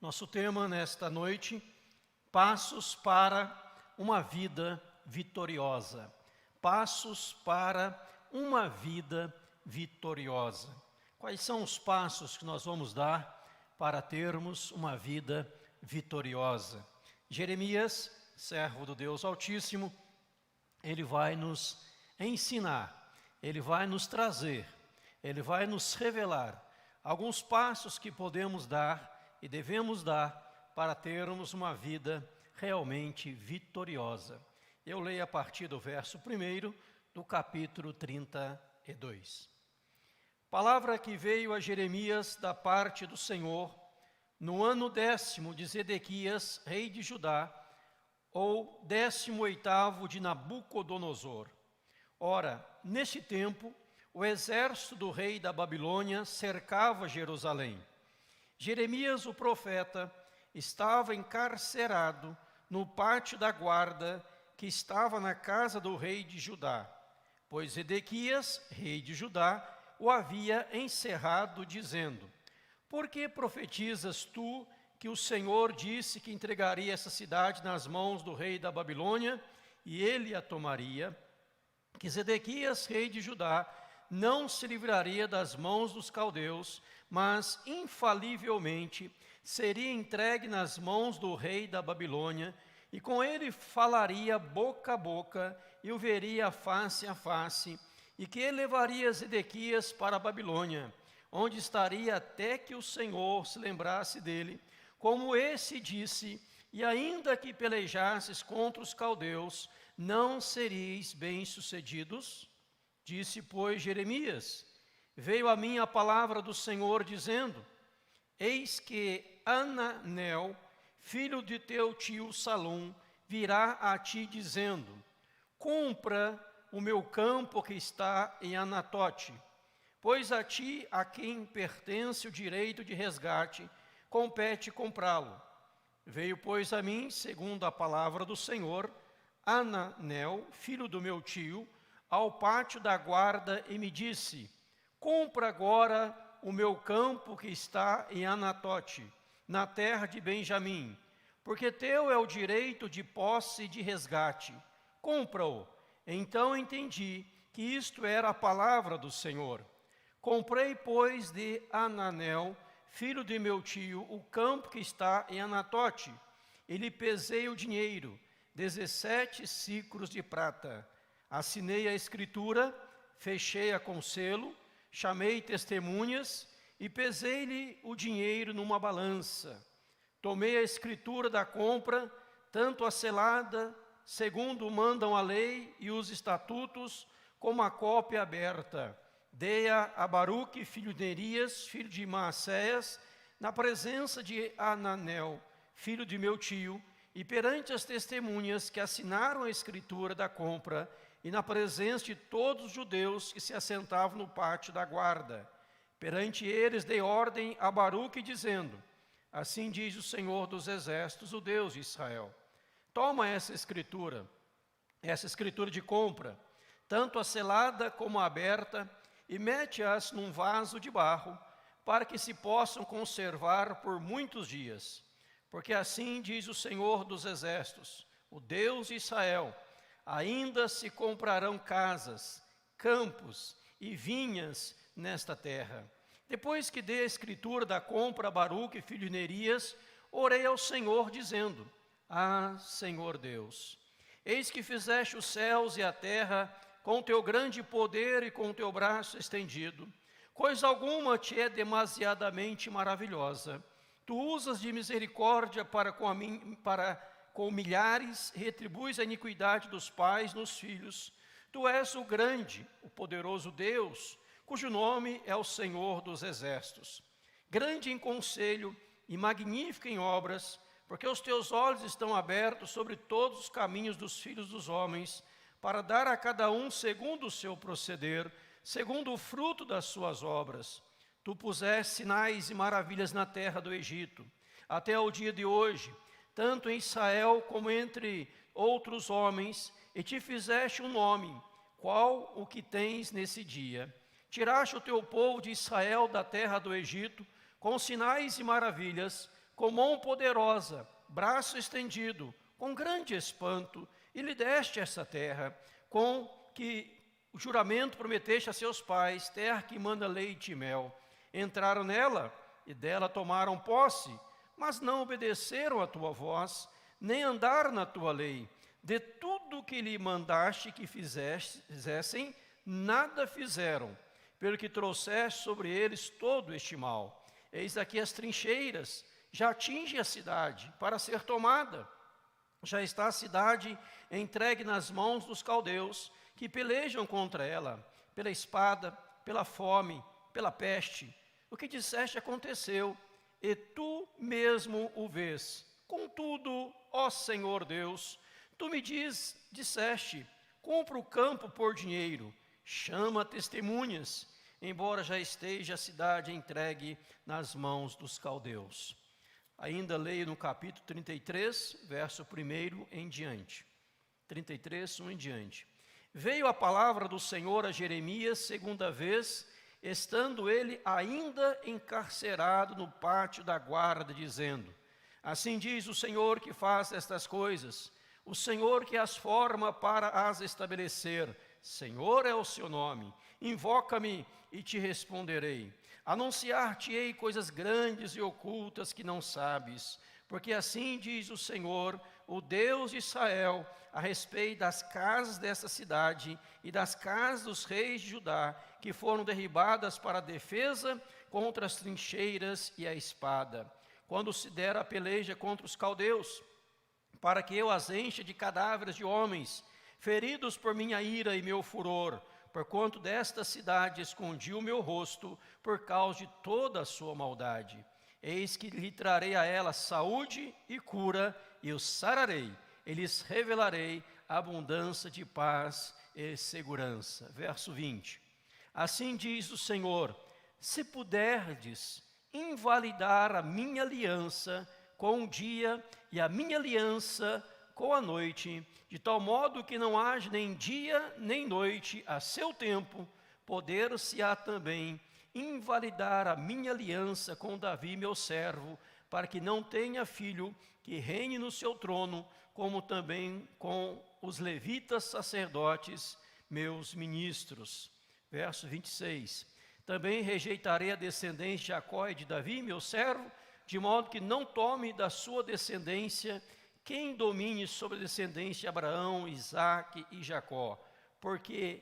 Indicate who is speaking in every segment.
Speaker 1: Nosso tema nesta noite, passos para uma vida vitoriosa. Passos para uma vida vitoriosa. Quais são os passos que nós vamos dar para termos uma vida vitoriosa? Jeremias, servo do Deus Altíssimo, ele vai nos ensinar, ele vai nos trazer, ele vai nos revelar alguns passos que podemos dar e devemos dar para termos uma vida realmente vitoriosa. Eu leio a partir do verso 1 do capítulo 32. Palavra que veio a Jeremias da parte do Senhor, no ano 10º de Zedequias, rei de Judá, ou 18º de Nabucodonosor. Ora, neste tempo, o exército do rei da Babilônia cercava Jerusalém. Jeremias, o profeta, estava encarcerado no pátio da guarda que estava na casa do rei de Judá, pois Zedequias, rei de Judá, o havia encerrado, dizendo: Por que profetizas tu que o Senhor disse que entregaria essa cidade nas mãos do rei da Babilônia, e ele a tomaria? Que Zedequias, rei de Judá, não se livraria das mãos dos caldeus, mas infalivelmente seria entregue nas mãos do rei da Babilônia, e com ele falaria boca a boca, e o veria face a face, e que ele levaria Zedequias para a Babilônia, onde estaria até que o Senhor se lembrasse dele, como esse disse, e ainda que pelejasses contra os caldeus, não sereis bem-sucedidos? Disse, pois, Jeremias: Veio a mim a palavra do Senhor, dizendo: Eis que Ananel, filho de teu tio Salum, virá a ti, dizendo: Compra o meu campo que está em Anatote, pois a ti, a quem pertence o direito de resgate, compete comprá-lo. Veio, pois, a mim, segundo a palavra do Senhor, Ananel, filho do meu tio, ao pátio da guarda, e me disse: Compra agora o meu campo que está em Anatote, na terra de Benjamim, porque teu é o direito de posse e de resgate. Compra-o. Então entendi que isto era a palavra do Senhor. Comprei, pois, de Ananel, filho de meu tio, o campo que está em Anatote, e lhe pesei o dinheiro, 17 siclos de prata. Assinei a escritura, fechei-a com selo, chamei testemunhas e pesei-lhe o dinheiro numa balança. Tomei a escritura da compra, tanto a selada, segundo mandam a lei e os estatutos, como a cópia aberta. Dei-a a Baruque, filho de Nerias, filho de Maacéias, na presença de Ananel, filho de meu tio, e perante as testemunhas que assinaram a escritura da compra, e na presença de todos os judeus que se assentavam no pátio da guarda. Perante eles dei ordem a Baruque, dizendo: Assim diz o Senhor dos Exércitos, o Deus de Israel: Toma essa escritura de compra, tanto a selada como a aberta, e mete-as num vaso de barro, para que se possam conservar por muitos dias. Porque assim diz o Senhor dos Exércitos, o Deus de Israel: Ainda se comprarão casas, campos e vinhas nesta terra. Depois que dei a escritura da compra a Baruque, filho de Nerias, orei ao Senhor, dizendo: Ah, Senhor Deus, eis que fizeste os céus e a terra com teu grande poder e com teu braço estendido. Coisa alguma te é demasiadamente maravilhosa. Tu usas de misericórdia para com milhares, retribuis a iniquidade dos pais nos filhos. Tu és o grande, o poderoso Deus, cujo nome é o Senhor dos Exércitos. Grande em conselho e magnífico em obras, porque os teus olhos estão abertos sobre todos os caminhos dos filhos dos homens, para dar a cada um segundo o seu proceder, segundo o fruto das suas obras. Tu puseste sinais e maravilhas na terra do Egito, até o dia de hoje, tanto em Israel como entre outros homens, e te fizeste um nome, qual o que tens nesse dia. Tiraste o teu povo de Israel da terra do Egito, com sinais e maravilhas, com mão poderosa, braço estendido, com grande espanto, e lhe deste essa terra, com que o juramento prometeste a seus pais, terra que manda leite e mel. Entraram nela e dela tomaram posse, mas não obedeceram à tua voz, nem andaram na tua lei. De tudo que lhe mandaste que fizessem, nada fizeram, pelo que trouxeste sobre eles todo este mal. Eis aqui as trincheiras, já atinge a cidade para ser tomada. Já está a cidade entregue nas mãos dos caldeus, que pelejam contra ela, pela espada, pela fome, pela peste. O que disseste aconteceu, e tu mesmo o vês. Contudo, ó Senhor Deus, tu me disseste, compra o campo por dinheiro, chama testemunhas, embora já esteja a cidade entregue nas mãos dos caldeus. Ainda leio no capítulo 33, verso 1 em diante. 33, 1 em diante. Veio a palavra do Senhor a Jeremias segunda vez, estando ele ainda encarcerado no pátio da guarda, dizendo: assim diz o Senhor que faz estas coisas, o Senhor que as forma para as estabelecer. Senhor é o seu nome. Invoca-me e te responderei. Anunciar-te-ei coisas grandes e ocultas que não sabes, porque assim diz o Senhor, o Deus de Israel, a respeito das casas desta cidade e das casas dos reis de Judá, que foram derribadas para a defesa contra as trincheiras e a espada. Quando se der a peleja contra os caldeus, para que eu as encha de cadáveres de homens, feridos por minha ira e meu furor, porquanto desta cidade escondi o meu rosto, por causa de toda a sua maldade. Eis que lhe trarei a ela saúde e cura, e os sararei, e lhes revelarei abundância de paz e segurança. Verso 20. Assim diz o Senhor: se puderdes invalidar a minha aliança com o dia e a minha aliança com a noite, de tal modo que não haja nem dia nem noite a seu tempo, poder-se-á também invalidar a minha aliança com Davi, meu servo, para que não tenha filho que reine no seu trono, como também com os levitas sacerdotes, meus ministros. Verso 26. Também rejeitarei a descendência de Jacó e de Davi, meu servo, de modo que não tome da sua descendência quem domine sobre a descendência de Abraão, Isaque e Jacó, porque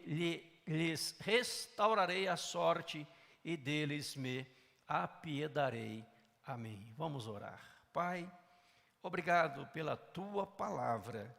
Speaker 1: lhes restaurarei a sorte e deles me apiedarei. Amém. Vamos orar. Pai, obrigado pela tua palavra,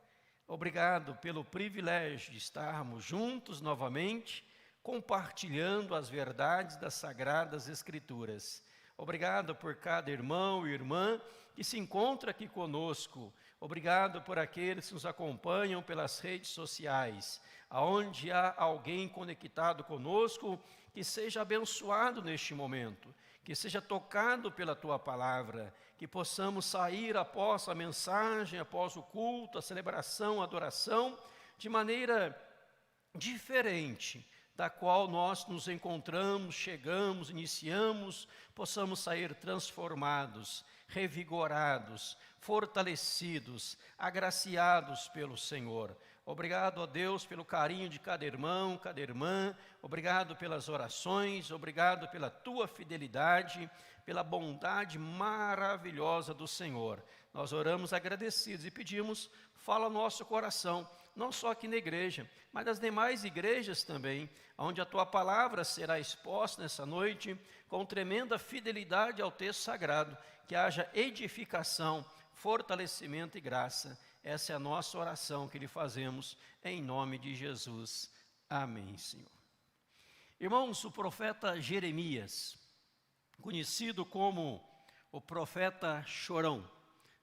Speaker 1: obrigado pelo privilégio de estarmos juntos novamente, compartilhando as verdades das Sagradas Escrituras. Obrigado por cada irmão e irmã que se encontra aqui conosco. Obrigado por aqueles que nos acompanham pelas redes sociais, aonde há alguém conectado conosco, que seja abençoado neste momento, que seja tocado pela Tua Palavra, que possamos sair após a mensagem, após o culto, a celebração, a adoração, de maneira diferente da qual nós nos encontramos, chegamos, iniciamos, possamos sair transformados, revigorados, fortalecidos, agraciados pelo Senhor. Obrigado, ó Deus, pelo carinho de cada irmão, cada irmã. Obrigado pelas orações, obrigado pela tua fidelidade, pela bondade maravilhosa do Senhor. Nós oramos agradecidos e pedimos, fala nosso coração, não só aqui na igreja, mas nas demais igrejas também, onde a tua palavra será exposta nessa noite, com tremenda fidelidade ao texto sagrado, que haja edificação, fortalecimento e graça. Essa é a nossa oração que lhe fazemos em nome de Jesus. Amém, Senhor. Irmãos, o profeta Jeremias, conhecido como o profeta chorão,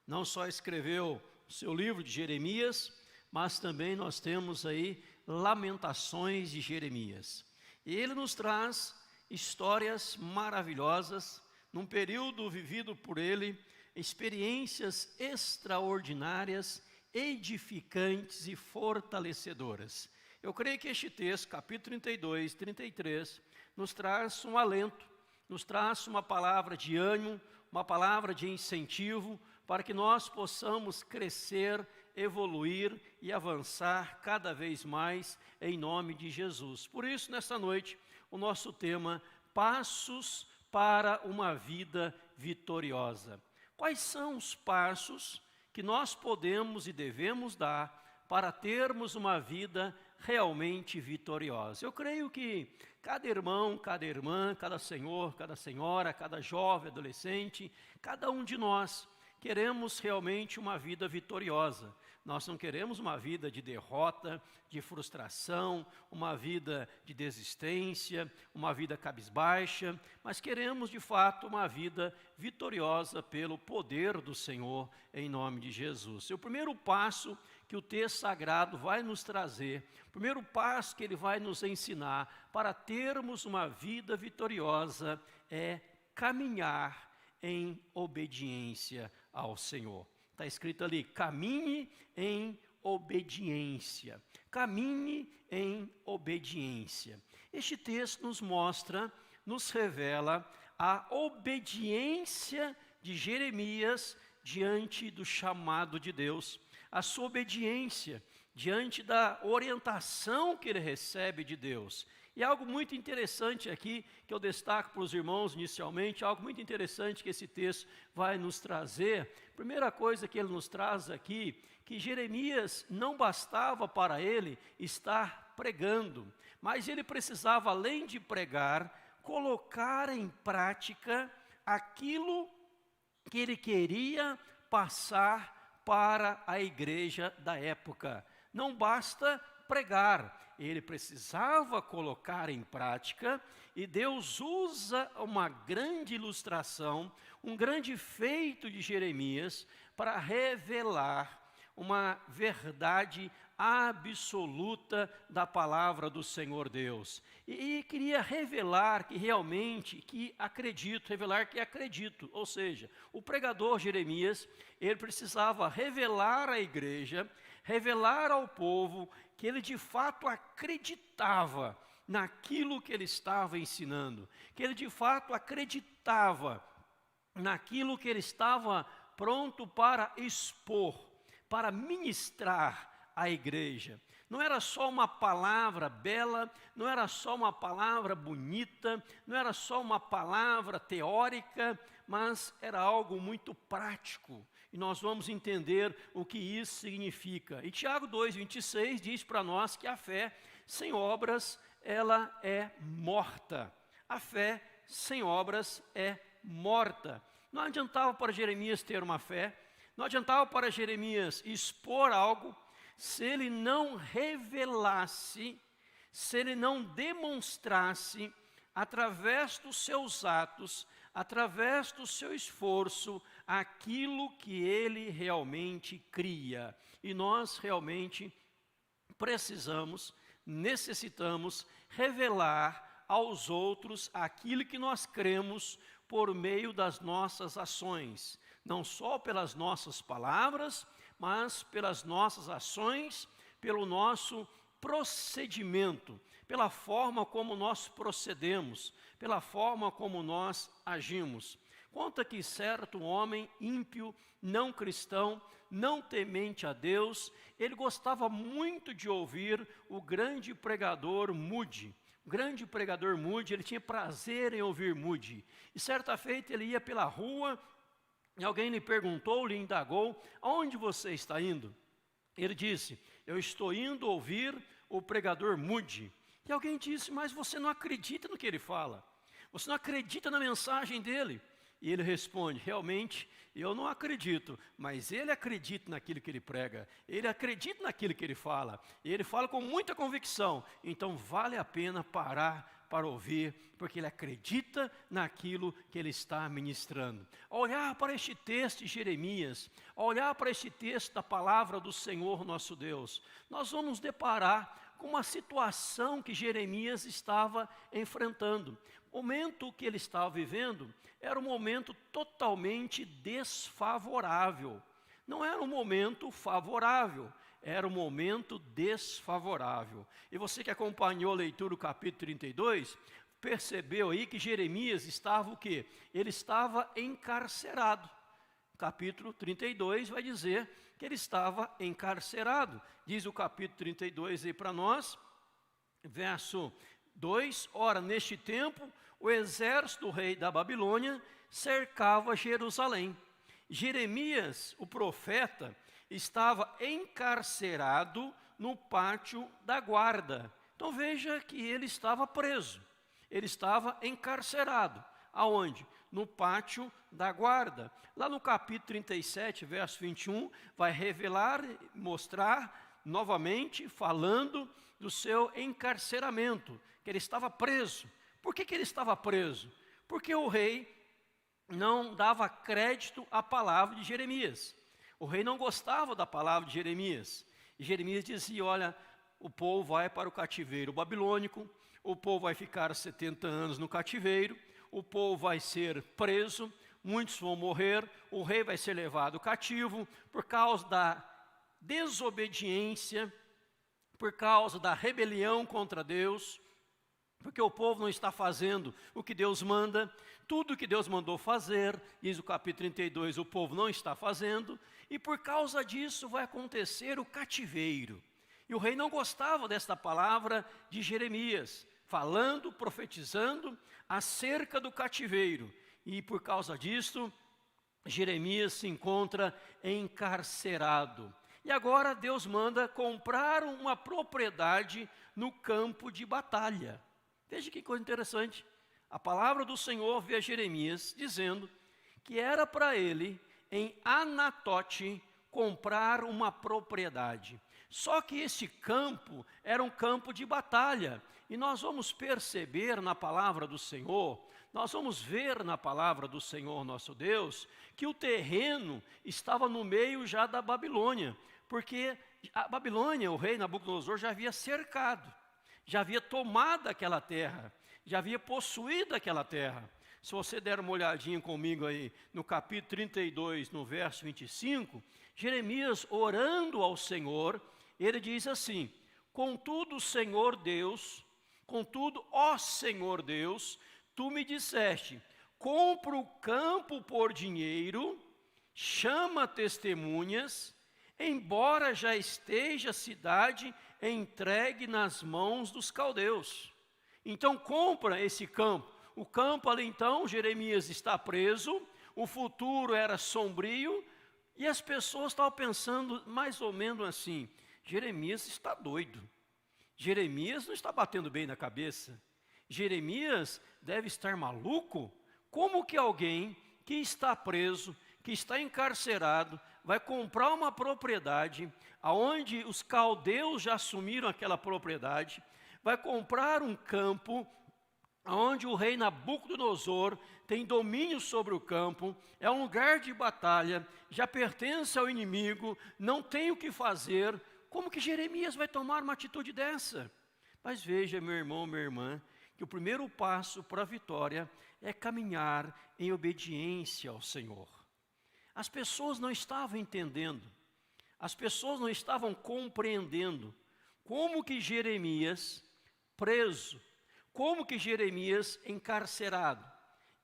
Speaker 1: não só escreveu o seu livro de Jeremias, mas também nós temos aí Lamentações de Jeremias. E ele nos traz histórias maravilhosas, num período vivido por ele, experiências extraordinárias, edificantes e fortalecedoras. Eu creio que este texto, capítulo 32, 33, nos traz um alento, nos traz uma palavra de ânimo, uma palavra de incentivo para que nós possamos crescer, evoluir e avançar cada vez mais em nome de Jesus. Por isso, nesta noite, o nosso tema, passos para uma vida vitoriosa. Quais são os passos que nós podemos e devemos dar para termos uma vida realmente vitoriosa? Eu creio que cada irmão, cada irmã, cada senhor, cada senhora, cada jovem, adolescente, cada um de nós queremos realmente uma vida vitoriosa. Nós não queremos uma vida de derrota, de frustração, uma vida de desistência, uma vida cabisbaixa, mas queremos de fato uma vida vitoriosa pelo poder do Senhor em nome de Jesus. E o primeiro passo que o texto sagrado vai nos trazer, o primeiro passo que ele vai nos ensinar para termos uma vida vitoriosa é caminhar em obediência ao Senhor. Está escrito ali, caminhe em obediência. Caminhe em obediência. Este texto nos mostra, nos revela a obediência de Jeremias diante do chamado de Deus. A sua obediência diante da orientação que ele recebe de Deus. E algo muito interessante aqui, que eu destaco para os irmãos inicialmente, algo muito interessante que esse texto vai nos trazer. Primeira coisa que ele nos traz aqui, que Jeremias não bastava para ele estar pregando, mas ele precisava, além de pregar, colocar em prática aquilo que ele queria passar para a igreja da época. Não basta pregar, ele precisava colocar em prática, e Deus usa uma grande ilustração, um grande feito de Jeremias para revelar uma verdade absoluta da palavra do Senhor Deus. E queria revelar que realmente, revelar que acredito, ou seja, o pregador Jeremias, ele precisava revelar à igreja, revelar ao povo que ele de fato acreditava naquilo que ele estava ensinando, que ele de fato acreditava naquilo que ele estava pronto para expor, para ministrar à igreja. Não era só uma palavra bela, não era só uma palavra bonita, não era só uma palavra teórica, mas era algo muito prático. E nós vamos entender o que isso significa. E Tiago 2,26 diz para nós que a fé sem obras, ela é morta. A fé sem obras é morta. Não adiantava para Jeremias ter uma fé, não adiantava para Jeremias expor algo, se ele não revelasse, se ele não demonstrasse, através dos seus atos, através do seu esforço, aquilo que ele realmente cria. E nós realmente necessitamos revelar aos outros aquilo que nós cremos por meio das nossas ações. Não só pelas nossas palavras, mas pelas nossas ações, pelo nosso procedimento, pela forma como nós procedemos, pela forma como nós agimos. Conta que certo homem ímpio, não cristão, não temente a Deus, ele gostava muito de ouvir o grande pregador Moody. O grande pregador Moody, ele tinha prazer em ouvir Moody. E certa feita ele ia pela rua, e alguém lhe perguntou, lhe indagou, aonde você está indo? Ele disse, eu estou indo ouvir o pregador Moody. E alguém disse, mas você não acredita no que ele fala, você não acredita na mensagem dele. E ele responde, realmente, eu não acredito, mas ele acredita naquilo que ele prega, ele acredita naquilo que ele fala, e ele fala com muita convicção, então vale a pena parar para ouvir, porque ele acredita naquilo que ele está ministrando. Ao olhar para este texto de Jeremias, ao olhar para este texto da palavra do Senhor nosso Deus, nós vamos nos deparar com uma situação que Jeremias estava enfrentando. O momento que ele estava vivendo era um momento totalmente desfavorável. Não era um momento favorável, era um momento desfavorável. E você que acompanhou a leitura do capítulo 32, percebeu aí que Jeremias estava o quê? Ele estava encarcerado. Capítulo 32 vai dizer que ele estava encarcerado. Diz o capítulo 32 aí para nós, verso 2: ora, neste tempo, o exército do rei da Babilônia cercava Jerusalém. Jeremias, o profeta, estava encarcerado no pátio da guarda. Então veja que ele estava preso, ele estava encarcerado. Aonde? No pátio da guarda. Lá no capítulo 37, verso 21, vai revelar, mostrar novamente, falando do seu encarceramento, que ele estava preso. Por que ele estava preso? Porque o rei não dava crédito à palavra de Jeremias. O rei não gostava da palavra de Jeremias. E Jeremias dizia: olha, o povo vai para o cativeiro babilônico, o povo vai ficar 70 anos no cativeiro, o povo vai ser preso, muitos vão morrer, o rei vai ser levado cativo por causa da desobediência, por causa da rebelião contra Deus, porque o povo não está fazendo o que Deus manda. Tudo que Deus mandou fazer, diz o capítulo 32, o povo não está fazendo, e por causa disso vai acontecer o cativeiro. E o rei não gostava desta palavra de Jeremias, falando, profetizando acerca do cativeiro. E por causa disso, Jeremias se encontra encarcerado. E agora Deus manda comprar uma propriedade no campo de batalha. Veja que coisa interessante. A palavra do Senhor veio a Jeremias dizendo que era para ele, em Anatote, comprar uma propriedade. Só que esse campo era um campo de batalha. E nós vamos perceber na palavra do Senhor, nós vamos ver na palavra do Senhor nosso Deus, que o terreno estava no meio já da Babilônia. Porque a Babilônia, o rei Nabucodonosor, já havia cercado, já havia tomado aquela terra, já havia possuído aquela terra. Se você der uma olhadinha comigo aí no capítulo 32, no verso 25, Jeremias orando ao Senhor, ele diz assim: contudo, Senhor Deus, contudo, ó Senhor Deus, tu me disseste, compra o campo por dinheiro, chama testemunhas, embora já esteja a cidade entregue nas mãos dos caldeus. Então compra esse campo. O campo ali então, Jeremias está preso, o futuro era sombrio, e as pessoas estavam pensando mais ou menos assim: Jeremias está doido, Jeremias não está batendo bem na cabeça, Jeremias deve estar maluco. Como que alguém que está preso, que está encarcerado, vai comprar uma propriedade, aonde os caldeus já assumiram aquela propriedade, vai comprar um campo, onde o rei Nabucodonosor tem domínio sobre o campo, é um lugar de batalha, já pertence ao inimigo, não tem o que fazer? Como que Jeremias vai tomar uma atitude dessa? Mas veja, meu irmão, minha irmã, que o primeiro passo para a vitória é caminhar em obediência ao Senhor. As pessoas não estavam entendendo, as pessoas não estavam compreendendo como que Jeremias, preso, como que Jeremias, encarcerado,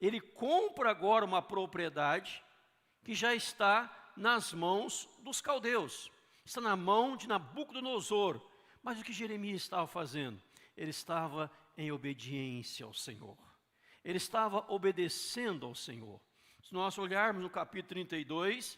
Speaker 1: ele compra agora uma propriedade que já está nas mãos dos caldeus, está na mão de Nabucodonosor. Mas o que Jeremias estava fazendo? Ele estava em obediência ao Senhor, ele estava obedecendo ao Senhor. Se nós olharmos no capítulo 32,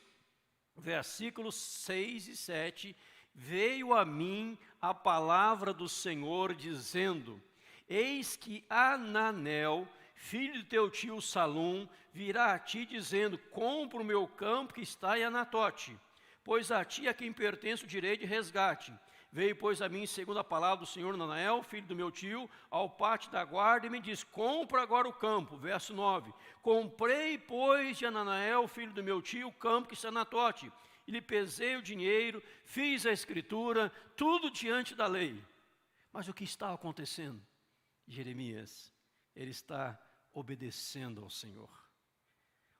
Speaker 1: versículos 6 e 7, veio a mim a palavra do Senhor dizendo: eis que Ananel, filho de teu tio Salum, virá a ti dizendo: compra o meu campo que está em Anatote, pois a ti é quem pertence o direito de resgate. Veio, pois, a mim, segundo a palavra do Senhor, Ananel, filho do meu tio, ao pátio da guarda, e me diz: compra agora o campo. Verso 9: comprei, pois, de Ananel, filho do meu tio, o campo que está em Anatote, e lhe pesei o dinheiro, fiz a escritura, tudo diante da lei. Mas o que está acontecendo? Jeremias, ele está obedecendo ao Senhor.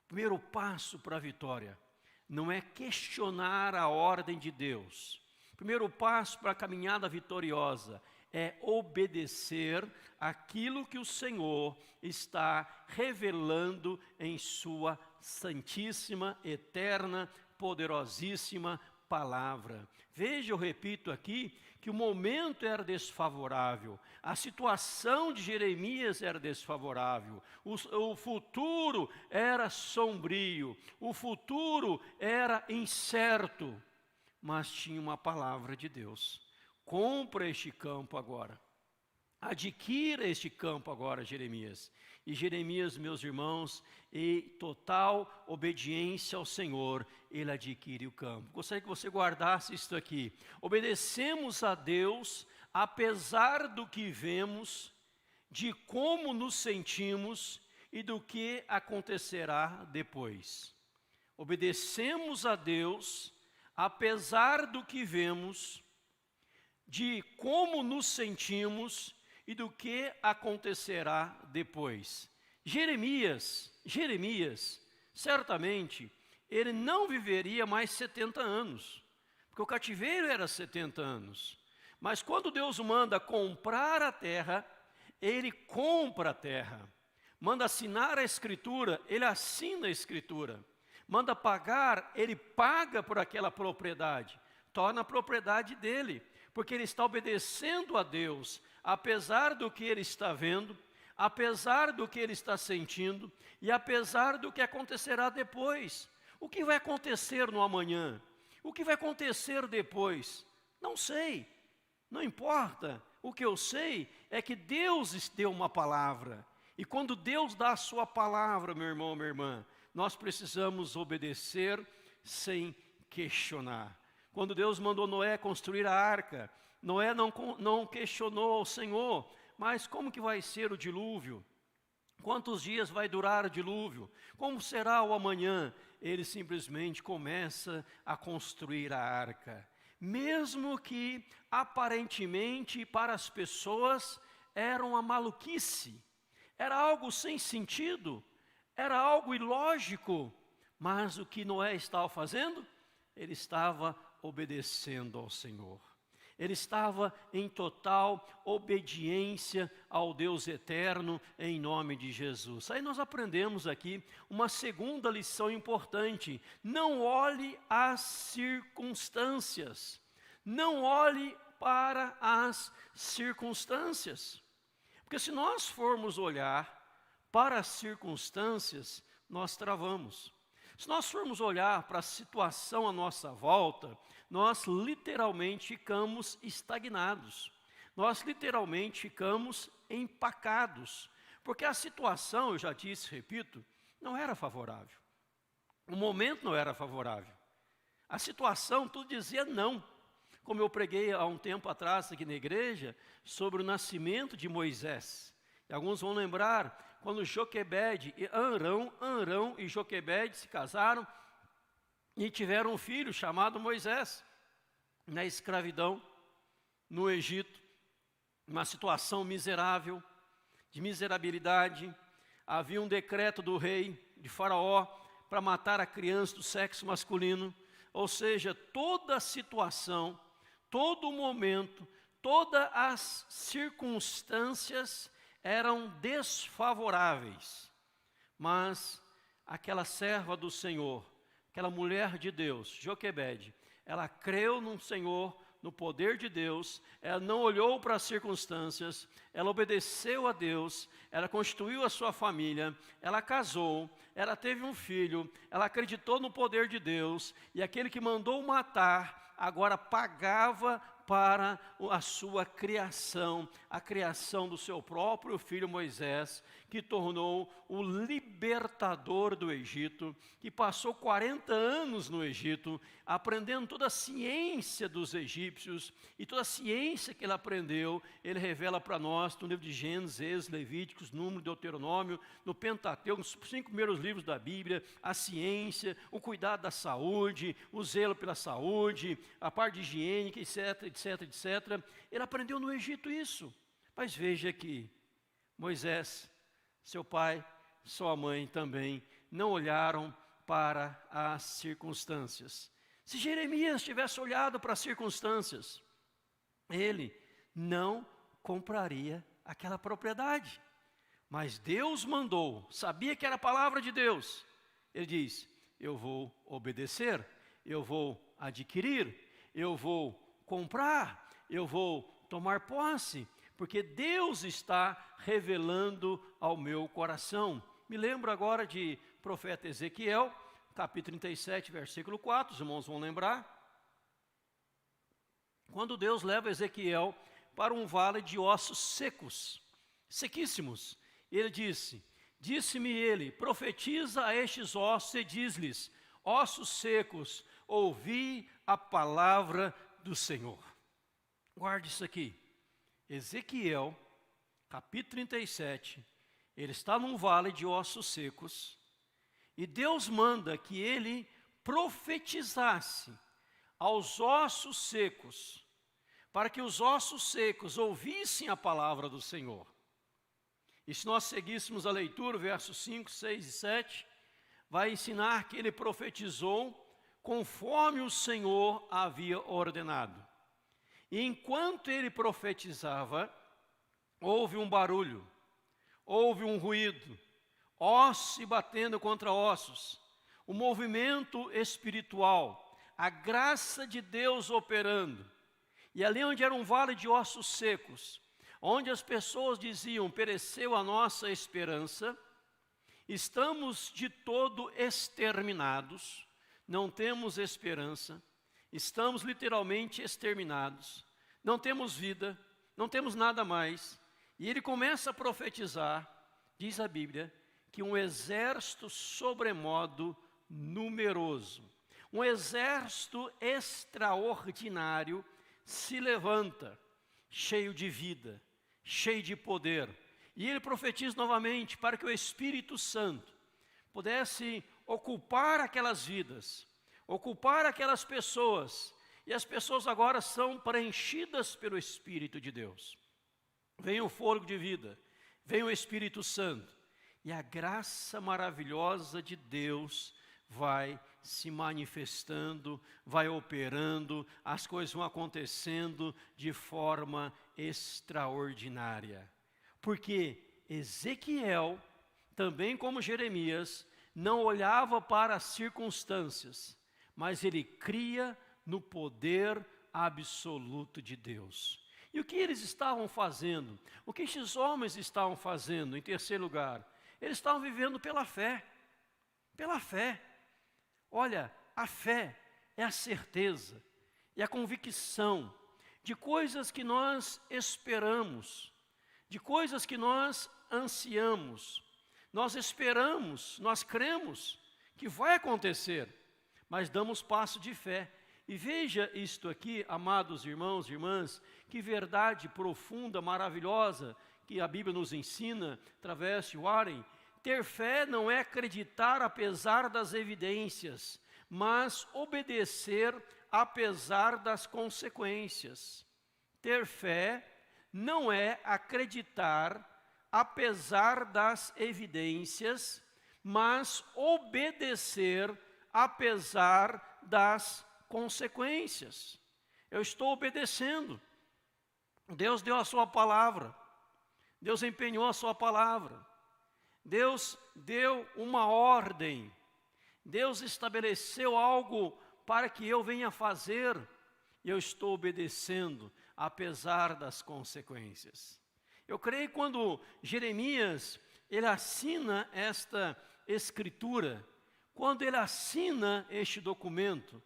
Speaker 1: O primeiro passo para a vitória não é questionar a ordem de Deus. O primeiro passo para a caminhada vitoriosa é obedecer aquilo que o Senhor está revelando em sua santíssima, eterna, poderosíssima palavra. Veja, eu repito aqui, que o momento era desfavorável, a situação de Jeremias era desfavorável, o futuro era sombrio, o futuro era incerto, mas tinha uma palavra de Deus. Compra este campo agora, adquira este campo agora, Jeremias. E Jeremias, meus irmãos, em total obediência ao Senhor, ele adquire o campo. Gostaria que você guardasse isto aqui. Obedecemos a Deus, apesar do que vemos, de como nos sentimos e do que acontecerá depois. Obedecemos a Deus, apesar do que vemos, de como nos sentimos e do que acontecerá depois. Jeremias, certamente, ele não viveria mais 70 anos, porque o cativeiro era 70 anos. Mas quando Deus manda comprar a terra, ele compra a terra. Manda assinar a escritura, ele assina a escritura. Manda pagar, ele paga por aquela propriedade, torna a propriedade dele, porque ele está obedecendo a Deus, apesar do que ele está vendo, apesar do que ele está sentindo e apesar do que acontecerá depois. O que vai acontecer no amanhã? O que vai acontecer depois? Não sei, não importa. O que eu sei é que Deus deu uma palavra. E quando Deus dá a sua palavra, meu irmão, minha irmã, nós precisamos obedecer sem questionar. Quando Deus mandou Noé construir a arca, Noé não questionou ao Senhor, mas como que vai ser o dilúvio? Quantos dias vai durar o dilúvio? Como será o amanhã? Ele simplesmente começa a construir a arca. Mesmo que aparentemente para as pessoas era uma maluquice, era algo sem sentido, era algo ilógico, mas o que Noé estava fazendo? Ele estava obedecendo ao Senhor. Ele estava em total obediência ao Deus eterno, em nome de Jesus. Aí nós aprendemos aqui uma segunda lição importante. Não olhe as circunstâncias. Não olhe para as circunstâncias. Porque se nós formos olhar para as circunstâncias, nós travamos. Se nós formos olhar para a situação à nossa volta, nós literalmente ficamos estagnados. Nós literalmente ficamos empacados. Porque a situação, eu já disse, repito, não era favorável. O momento não era favorável. A situação, tudo dizia não. Como eu preguei há um tempo atrás aqui na igreja, sobre o nascimento de Moisés. E alguns vão lembrar, quando Joquebede e Arão e Joquebede se casaram e tiveram um filho chamado Moisés, na escravidão, no Egito, uma situação miserável, de miserabilidade. Havia um decreto do rei, de Faraó, para matar a criança do sexo masculino. Ou seja, toda a situação, todo o momento, todas as circunstâncias eram desfavoráveis, mas aquela serva do Senhor, aquela mulher de Deus, Joquebede, ela creu no Senhor, no poder de Deus, ela não olhou para as circunstâncias, ela obedeceu a Deus, ela constituiu a sua família, ela casou, ela teve um filho, ela acreditou no poder de Deus, e aquele que mandou matar, agora pagava para a sua criação, a criação do seu próprio filho Moisés, que tornou o libertador do Egito, que passou 40 anos no Egito, aprendendo toda a ciência dos egípcios, e toda a ciência que ele aprendeu, ele revela para nós no livro de Gênesis, Êxodo, Levíticos, Número, Deuteronômio, no Pentateuco, nos 5 primeiros livros da Bíblia, a ciência, o cuidado da saúde, o zelo pela saúde, a parte higiênica, etc. Ele aprendeu no Egito isso. Mas veja que Moisés, seu pai, sua mãe também não olharam para as circunstâncias. Se Jeremias tivesse olhado para as circunstâncias, ele não compraria aquela propriedade. Mas Deus mandou, sabia que era a palavra de Deus. Ele diz: eu vou obedecer, eu vou adquirir, eu vou comprar, eu vou tomar posse, porque Deus está revelando ao meu coração. Me lembro agora de profeta Ezequiel, capítulo 37, versículo 4, os irmãos vão lembrar. Quando Deus leva Ezequiel para um vale de ossos secos, sequíssimos, ele disse-me ele, profetiza a estes ossos e diz-lhes: ossos secos, ouvi a palavra do Senhor. Guarde isso aqui. Ezequiel, capítulo 37, ele está num vale de ossos secos, e Deus manda que ele profetizasse aos ossos secos, para que os ossos secos ouvissem a palavra do Senhor. E se nós seguíssemos a leitura, versos 5, 6 e 7, vai ensinar que ele profetizou conforme o Senhor havia ordenado. E enquanto ele profetizava, houve um barulho, houve um ruído, ossos batendo contra ossos, o movimento espiritual, a graça de Deus operando. E ali onde era um vale de ossos secos, onde as pessoas diziam: pereceu a nossa esperança, estamos de todo exterminados, não temos esperança, estamos literalmente exterminados, não temos vida, não temos nada mais. E ele começa a profetizar, diz a Bíblia, que um exército sobremodo numeroso, um exército extraordinário se levanta, cheio de vida, cheio de poder. E ele profetiza novamente para que o Espírito Santo pudesse ocupar aquelas vidas, ocupar aquelas pessoas. E as pessoas agora são preenchidas pelo Espírito de Deus. Vem o fôlego de vida, vem o Espírito Santo. E a graça maravilhosa de Deus vai se manifestando, vai operando, as coisas vão acontecendo de forma extraordinária. Porque Ezequiel, também como Jeremias, não olhava para as circunstâncias, mas ele cria no poder absoluto de Deus. E o que eles estavam fazendo? O que esses homens estavam fazendo? Em terceiro lugar, eles estavam vivendo pela fé. Pela fé. Olha, a fé é a certeza, é a convicção de coisas que nós esperamos, de coisas que nós ansiamos. Nós esperamos, nós cremos que vai acontecer, mas damos passo de fé. E veja isto aqui, amados irmãos e irmãs, que verdade profunda, maravilhosa, que a Bíblia nos ensina através de Warren. Ter fé não é acreditar apesar das evidências, mas obedecer apesar das consequências. Ter fé não é acreditar apesar das evidências, mas obedecer apesar das consequências. Eu estou obedecendo. Deus deu a sua palavra. Deus empenhou a sua palavra. Deus deu uma ordem. Deus estabeleceu algo para que eu venha fazer. E eu estou obedecendo, apesar das consequências. Eu creio que quando Jeremias, ele assina esta escritura, quando ele assina este documento,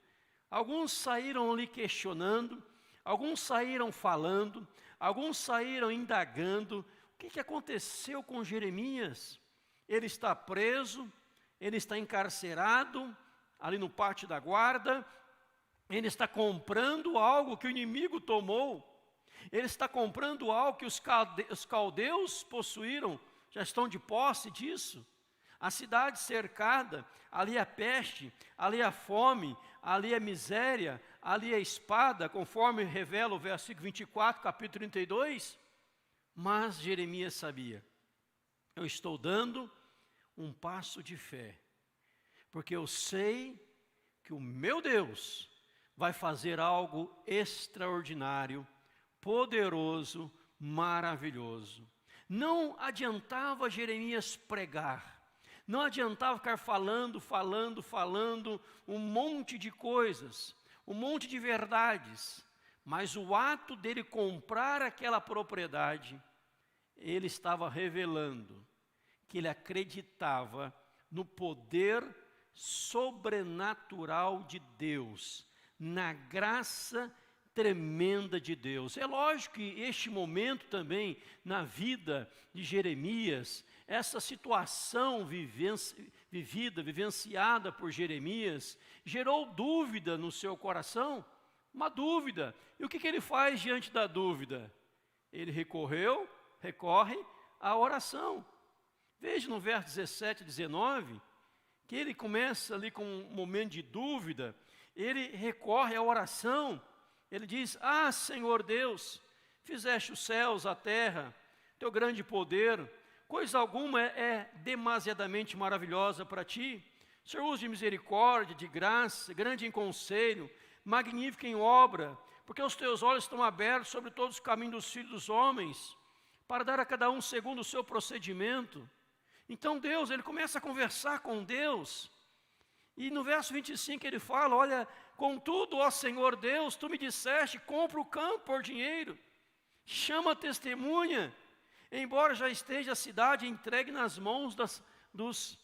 Speaker 1: alguns saíram lhe questionando, alguns saíram falando, alguns saíram indagando. O que aconteceu com Jeremias? Ele está preso, ele está encarcerado, ali no pátio da guarda, ele está comprando algo que o inimigo tomou, ele está comprando algo que os caldeus possuíram, já estão de posse disso. A cidade cercada, ali a peste, ali a fome, ali a miséria, ali a espada, conforme revela o versículo 24, capítulo 32. Mas Jeremias sabia, eu estou dando um passo de fé, porque eu sei que o meu Deus vai fazer algo extraordinário, poderoso, maravilhoso. Não adiantava Jeremias pregar, não adiantava ficar falando um monte de coisas, um monte de verdades, mas o ato dele comprar aquela propriedade, ele estava revelando que ele acreditava no poder sobrenatural de Deus, na graça tremenda de Deus. É lógico que este momento também na vida de Jeremias, essa situação vivenciada por Jeremias, gerou dúvida no seu coração, uma dúvida. E o que ele faz diante da dúvida? Ele recorre à oração. Veja no verso 17 e 19, que ele começa ali com um momento de dúvida, ele recorre à oração. Ele diz: ah, Senhor Deus, fizeste os céus, a terra, teu grande poder, coisa alguma é demasiadamente maravilhosa para ti. Senhor, usa de misericórdia, de graça, grande em conselho, magnífico em obra, porque os teus olhos estão abertos sobre todos os caminhos dos filhos dos homens, para dar a cada um segundo o seu procedimento. Então Deus, ele começa a conversar com Deus, e no verso 25 ele fala: olha, contudo, ó Senhor Deus, tu me disseste, compra o campo por dinheiro, chama a testemunha, embora já esteja a cidade entregue nas mãos dos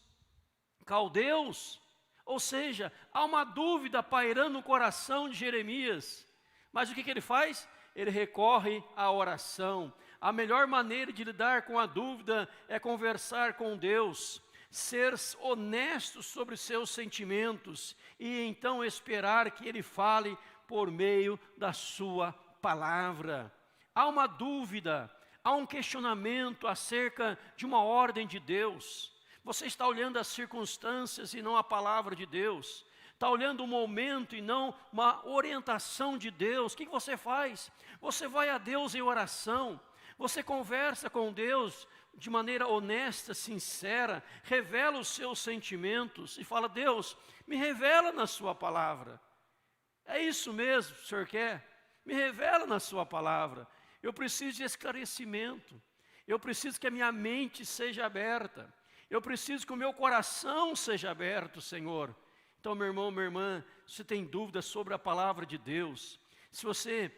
Speaker 1: caldeus. Ou seja, há uma dúvida pairando no coração de Jeremias, mas o que ele faz? Ele recorre à oração. A melhor maneira de lidar com a dúvida é conversar com Deus, ser honesto sobre seus sentimentos e então esperar que Ele fale por meio da sua palavra. Há uma dúvida, há um questionamento acerca de uma ordem de Deus. Você está olhando as circunstâncias e não a palavra de Deus. Está olhando o momento e não uma orientação de Deus. O que você faz? Você vai a Deus em oração. Você conversa com Deus de maneira honesta, sincera, revela os seus sentimentos e fala: Deus, me revela na sua palavra. É isso mesmo que o Senhor quer? Me revela na sua palavra. Eu preciso de esclarecimento. Eu preciso que a minha mente seja aberta. Eu preciso que o meu coração seja aberto, Senhor. Então, meu irmão, minha irmã, se você tem dúvida sobre a palavra de Deus, se você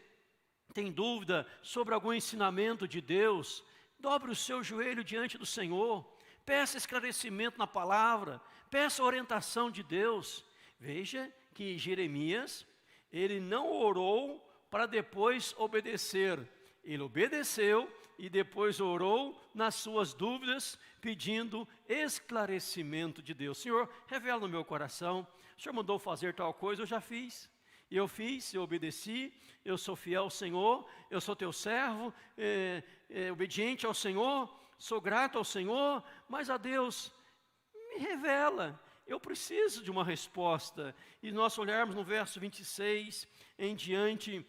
Speaker 1: tem dúvida sobre algum ensinamento de Deus, dobre o seu joelho diante do Senhor, peça esclarecimento na palavra, peça orientação de Deus. Veja que Jeremias, ele não orou para depois obedecer, ele obedeceu e depois orou nas suas dúvidas, pedindo esclarecimento de Deus. Senhor, revela no meu coração, o Senhor mandou fazer tal coisa, eu já fiz. Eu fiz, eu obedeci, eu sou fiel ao Senhor, eu sou teu servo, obediente ao Senhor, sou grato ao Senhor, mas a Deus, me revela, eu preciso de uma resposta. E nós olharmos no verso 26 em diante,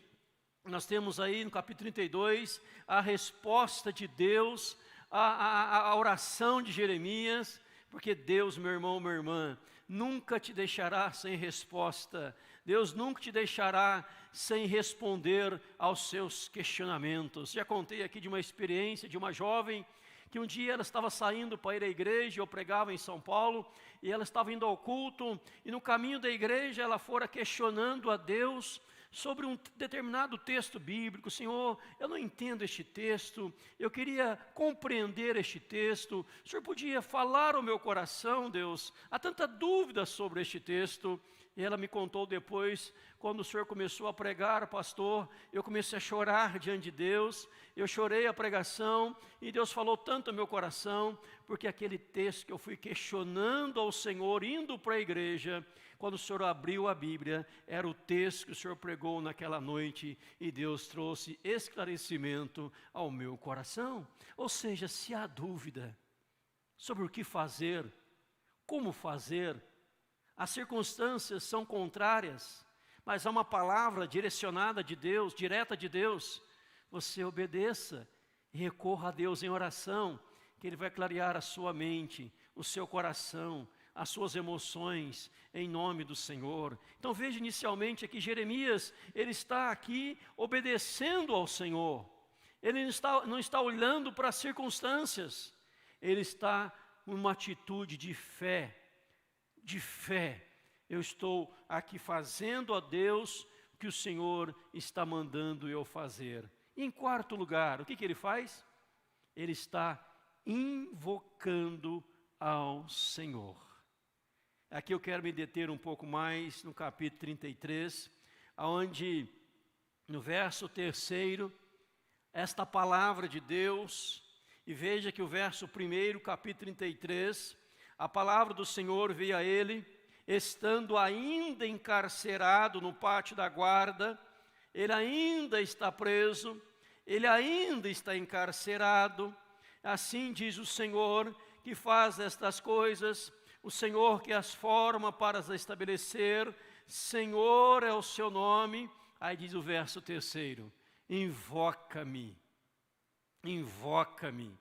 Speaker 1: nós temos aí no capítulo 32, a resposta de Deus, a oração de Jeremias, porque Deus, meu irmão, minha irmã, nunca te deixará sem resposta. Deus nunca te deixará sem responder aos seus questionamentos. Já contei aqui de uma experiência de uma jovem que um dia ela estava saindo para ir à igreja, eu pregava em São Paulo, e ela estava indo ao culto, e no caminho da igreja ela fora questionando a Deus sobre um determinado texto bíblico. Senhor, eu não entendo este texto, eu queria compreender este texto, o Senhor podia falar ao meu coração, Deus? Há tanta dúvida sobre este texto. E ela me contou depois, quando o Senhor começou a pregar, pastor, eu comecei a chorar diante de Deus, eu chorei a pregação, e Deus falou tanto ao meu coração, porque aquele texto que eu fui questionando ao Senhor, indo para a igreja, quando o Senhor abriu a Bíblia, era o texto que o Senhor pregou naquela noite, e Deus trouxe esclarecimento ao meu coração. Ou seja, se há dúvida sobre o que fazer, como fazer, as circunstâncias são contrárias, mas há uma palavra direcionada de Deus, direta de Deus, você obedeça e recorra a Deus em oração, que Ele vai clarear a sua mente, o seu coração, as suas emoções, em nome do Senhor. Então veja inicialmente aqui Jeremias, ele está aqui obedecendo ao Senhor. Ele não está olhando para as circunstâncias. Ele está numa atitude de fé. De fé. Eu estou aqui fazendo a Deus o que o Senhor está mandando eu fazer. E em quarto lugar, o que ele faz? Ele está invocando ao Senhor. Aqui eu quero me deter um pouco mais no capítulo 33, onde no verso 3, esta palavra de Deus, e veja que o verso 1, capítulo 33, a palavra do Senhor veio a ele, estando ainda encarcerado no pátio da guarda, ele ainda está preso, ele ainda está encarcerado. Assim diz o Senhor que faz estas coisas, o Senhor que as forma para as estabelecer, Senhor é o seu nome. Aí diz o verso 3, invoca-me, invoca-me,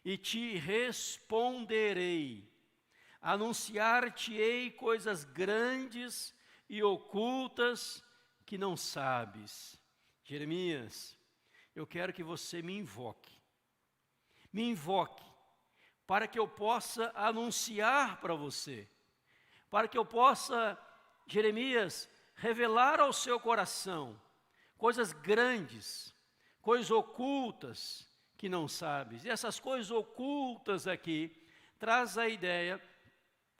Speaker 1: e te responderei, anunciar-te-ei coisas grandes e ocultas que não sabes. Jeremias, eu quero que você me invoque para que eu possa anunciar para você, para que eu possa, Jeremias, revelar ao seu coração coisas grandes, coisas ocultas que não sabes. E essas coisas ocultas aqui traz a ideia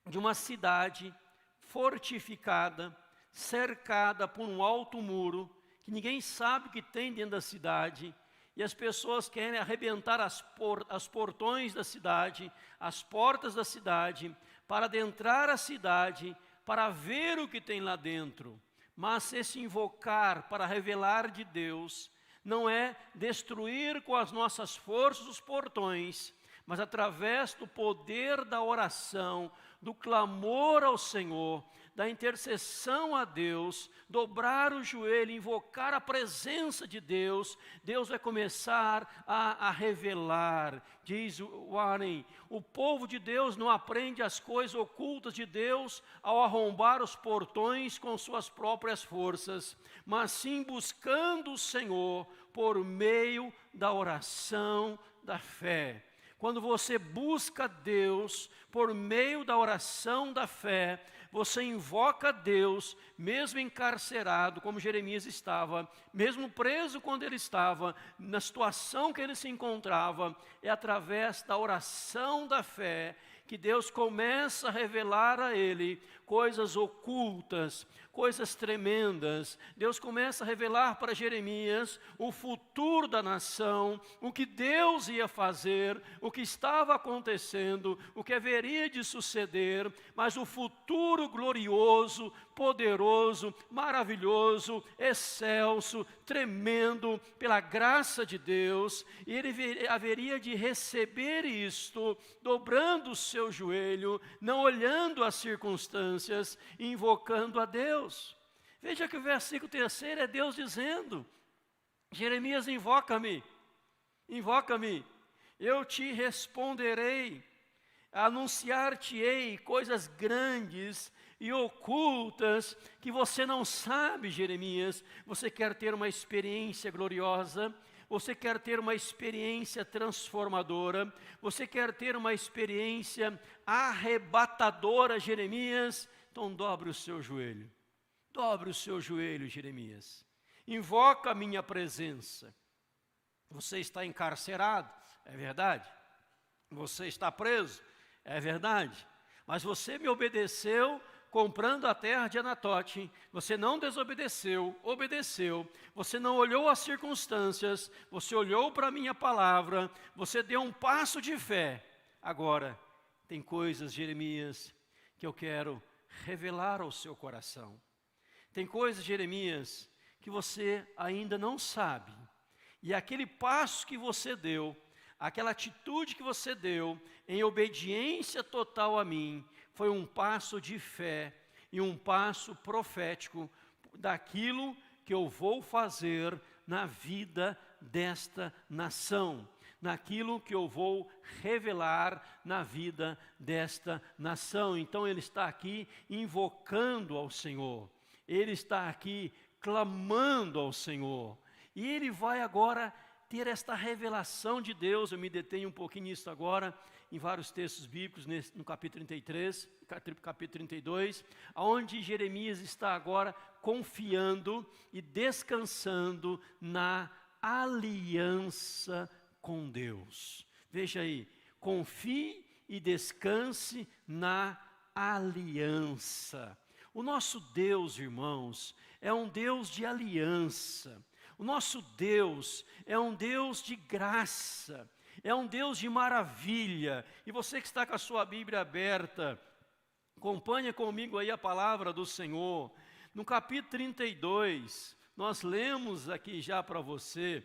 Speaker 1: de uma cidade fortificada, cercada por um alto muro, que ninguém sabe o que tem dentro da cidade, e as pessoas querem arrebentar as portões da cidade, as portas da cidade, para adentrar a cidade, para ver o que tem lá dentro. Mas esse invocar para revelar de Deus não é destruir com as nossas forças os portões, mas através do poder da oração, do clamor ao Senhor, da intercessão a Deus, dobrar o joelho, invocar a presença de Deus, Deus vai começar a revelar. Diz Warren, o povo de Deus não aprende as coisas ocultas de Deus ao arrombar os portões com suas próprias forças, mas sim buscando o Senhor por meio da oração da fé. Quando você busca Deus por meio da oração da fé, você invoca Deus, mesmo encarcerado, como Jeremias estava, mesmo preso quando ele estava, na situação que ele se encontrava, é através da oração da fé que Deus começa a revelar a ele coisas ocultas, coisas tremendas. Deus começa a revelar para Jeremias o futuro da nação, o que Deus ia fazer, o que estava acontecendo, o que haveria de suceder, mas o futuro glorioso, poderoso, maravilhoso, excelso, tremendo, pela graça de Deus, e ele haveria de receber isto, dobrando o seu joelho, não olhando as circunstâncias, invocando a Deus. Veja que o versículo 3 é Deus dizendo, Jeremias, invoca-me, invoca-me, eu te responderei, anunciar-te-ei coisas grandes e ocultas que você não sabe, Jeremias. Você quer ter uma experiência gloriosa? Você quer ter uma experiência transformadora? Você quer ter uma experiência arrebatadora, Jeremias? Então dobre o seu joelho. Dobre o seu joelho, Jeremias. Invoca a minha presença. Você está encarcerado, é verdade. Você está preso, é verdade. Mas você me obedeceu comprando a terra de Anatote, você não desobedeceu, obedeceu, você não olhou as circunstâncias, você olhou para a minha palavra, você deu um passo de fé. Agora, tem coisas, Jeremias, que eu quero revelar ao seu coração. Tem coisas, Jeremias, que você ainda não sabe. E aquele passo que você deu, aquela atitude que você deu, em obediência total a mim, foi um passo de fé e um passo profético daquilo que eu vou fazer na vida desta nação, naquilo que eu vou revelar na vida desta nação. Então ele está aqui invocando ao Senhor, ele está aqui clamando ao Senhor, e ele vai agora ter esta revelação de Deus. Eu me detenho um pouquinho nisso agora, em vários textos bíblicos, no capítulo 33, capítulo 32, onde Jeremias está agora confiando e descansando na aliança com Deus. Veja aí, confie e descanse na aliança. O nosso Deus, irmãos, é um Deus de aliança. O nosso Deus é um Deus de graça, é um Deus de maravilha. E você que está com a sua Bíblia aberta, acompanha comigo aí a palavra do Senhor. No capítulo 32, nós lemos aqui já para você,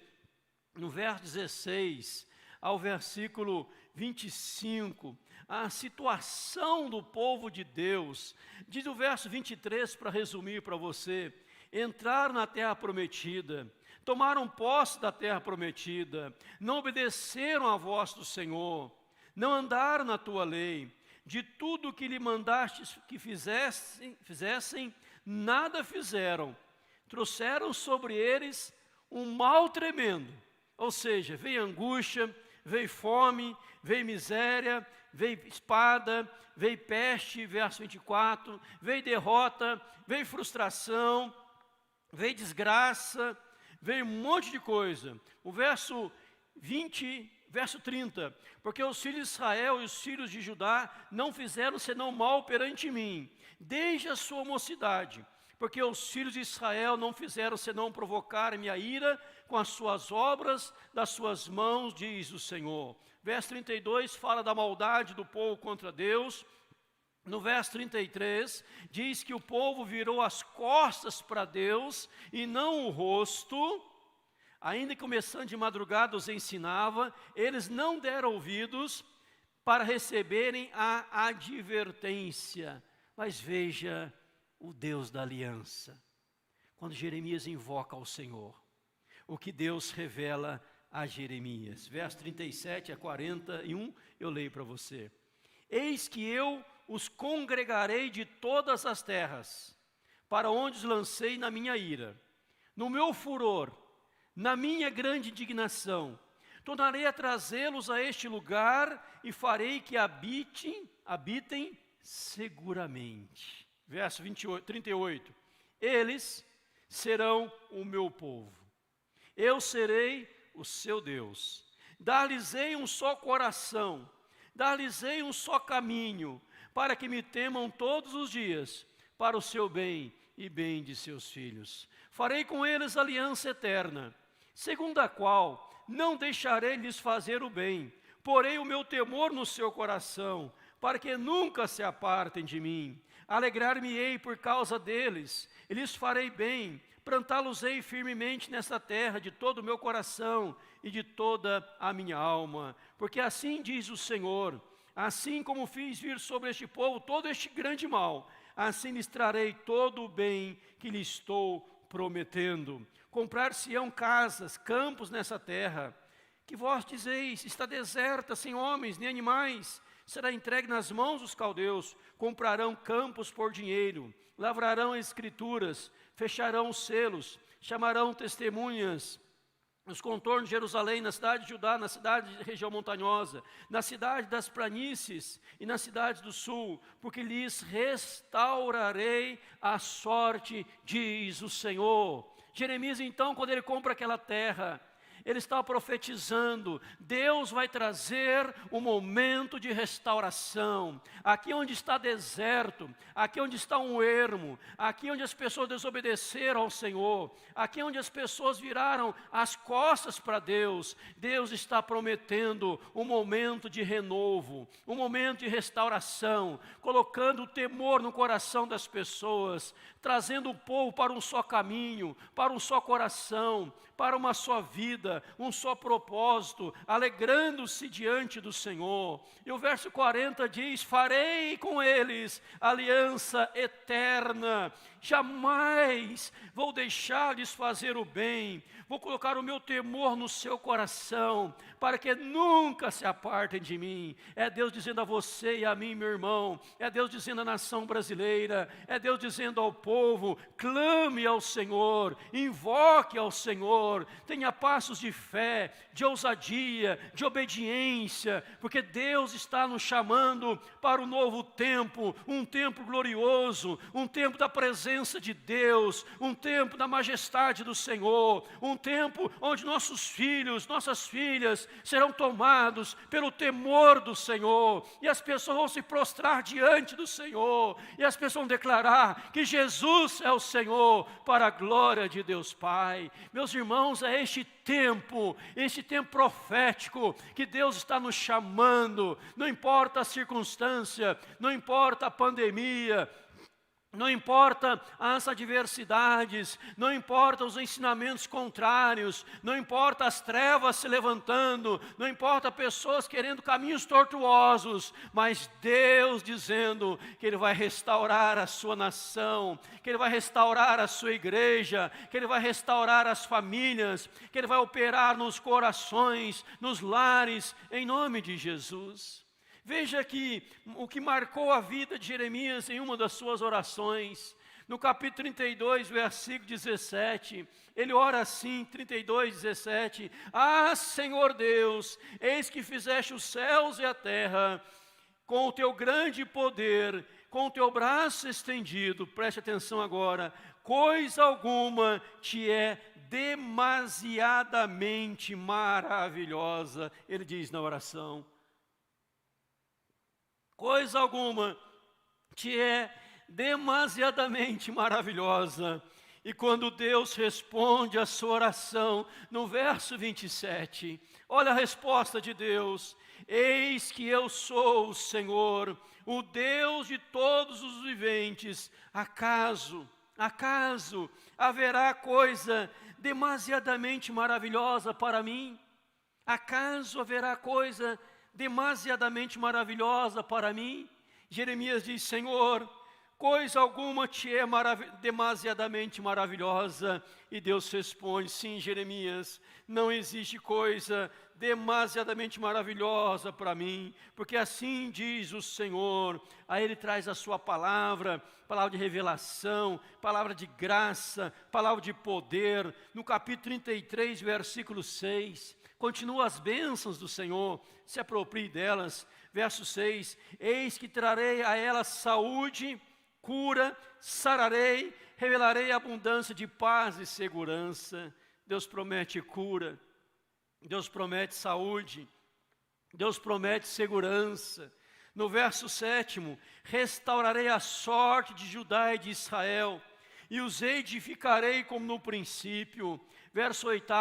Speaker 1: no verso 16 ao versículo 25, a situação do povo de Deus. Diz o verso 23, para resumir para você: entraram na terra prometida, tomaram posse da terra prometida, não obedeceram à voz do Senhor, não andaram na tua lei, de tudo que lhe mandaste que fizessem, nada fizeram, trouxeram sobre eles um mal tremendo, ou seja, veio angústia, veio fome, veio miséria, veio espada, veio peste, verso 24, veio derrota, veio frustração, veio desgraça, veio um monte de coisa. O verso 30, porque os filhos de Israel e os filhos de Judá não fizeram senão mal perante mim, desde a sua mocidade, porque os filhos de Israel não fizeram senão provocar minha ira com as suas obras das suas mãos, diz o Senhor. Verso 32 fala da maldade do povo contra Deus. No verso 33, diz que o povo virou as costas para Deus e não o rosto. Ainda que começando de madrugada os ensinava, eles não deram ouvidos para receberem a advertência. Mas veja o Deus da aliança. Quando Jeremias invoca ao Senhor, o que Deus revela a Jeremias. Verso 37 a 41, eu leio para você. Eis que eu os congregarei de todas as terras, para onde os lancei na minha ira. No meu furor, na minha grande indignação, tornarei a trazê-los a este lugar e farei que habitem seguramente. Verso 38. Eles serão o meu povo. Eu serei o seu Deus. Dar-lhes-ei um só coração, dar-lhes-ei um só caminho, para que me temam todos os dias, para o seu bem e bem de seus filhos. Farei com eles aliança eterna, segundo a qual não deixarei lhes fazer o bem, porei o meu temor no seu coração, para que nunca se apartem de mim. Alegrar-me-ei por causa deles, e lhes farei bem, plantá-los-ei firmemente nesta terra de todo o meu coração e de toda a minha alma. Porque assim diz o Senhor: assim como fiz vir sobre este povo todo este grande mal, assim lhes trarei todo o bem que lhes estou prometendo. Comprar-se-ão casas, campos nessa terra, que vós dizeis, está deserta, sem homens nem animais, será entregue nas mãos dos caldeus. Comprarão campos por dinheiro, lavrarão escrituras, fecharão selos, chamarão testemunhas nos contornos de Jerusalém, na cidade de Judá, na cidade de região montanhosa, na cidade das planícies e nas cidades do sul, porque lhes restaurarei a sorte, diz o Senhor. Jeremias, então, quando ele compra aquela terra, ele está profetizando: Deus vai trazer um momento de restauração. Aqui onde está deserto, aqui onde está um ermo, aqui onde as pessoas desobedeceram ao Senhor, aqui onde as pessoas viraram as costas para Deus, Deus está prometendo um momento de renovo, um momento de restauração, colocando o temor no coração das pessoas, trazendo o povo para um só caminho, para um só coração, para uma só vida, um só propósito, alegrando-se diante do Senhor. E o verso 40 diz: farei com eles aliança eterna. jamais vou deixar-lhes fazer o bem, vou colocar o meu temor no seu coração, para que nunca se apartem de mim. É Deus dizendo a você e a mim, meu irmão, é Deus dizendo à nação brasileira, é Deus dizendo ao povo: clame ao Senhor, invoque ao Senhor, tenha passos de fé, de ousadia, de obediência, porque Deus está nos chamando para um novo tempo, um tempo glorioso, um tempo da presença de Deus, um tempo da majestade do Senhor, um tempo onde nossos filhos, nossas filhas serão tomados pelo temor do Senhor, e as pessoas vão se prostrar diante do Senhor, e as pessoas vão declarar que Jesus é o Senhor, para a glória de Deus Pai. Meus irmãos, é este tempo profético que Deus está nos chamando, não importa a circunstância, não importa a pandemia, não importa as adversidades, não importa os ensinamentos contrários, não importa as trevas se levantando, não importa pessoas querendo caminhos tortuosos, mas Deus dizendo que Ele vai restaurar a sua nação, que Ele vai restaurar a sua igreja, que Ele vai restaurar as famílias, que Ele vai operar nos corações, nos lares, em nome de Jesus. Veja que o que marcou a vida de Jeremias em uma das suas orações, no capítulo 32, versículo 17, ele ora assim, 32, 17, ah, Senhor Deus, eis que fizeste os céus e a terra, com o teu grande poder, com o teu braço estendido, preste atenção agora, coisa alguma te é demasiadamente maravilhosa, ele diz na oração. Coisa alguma te é demasiadamente maravilhosa. E quando Deus responde a sua oração, no verso 27, olha a resposta de Deus: eis que eu sou o Senhor, o Deus de todos os viventes. Acaso haverá coisa demasiadamente maravilhosa para mim? Acaso haverá coisa demasiadamente maravilhosa para mim? Jeremias diz: Senhor, coisa alguma te é demasiadamente maravilhosa. E Deus responde: sim, Jeremias, não existe coisa demasiadamente maravilhosa para mim, porque assim diz o Senhor. Aí Ele traz a sua palavra de revelação, palavra de graça, palavra de poder. No capítulo 33, versículo 6, continua as bênçãos do Senhor, se aproprie delas. Verso 6, eis que trarei a elas saúde, cura, sararei, revelarei abundância de paz e segurança. Deus promete cura, Deus promete saúde, Deus promete segurança. No verso 7, restaurarei a sorte de Judá e de Israel, e os edificarei como no princípio. Verso 8,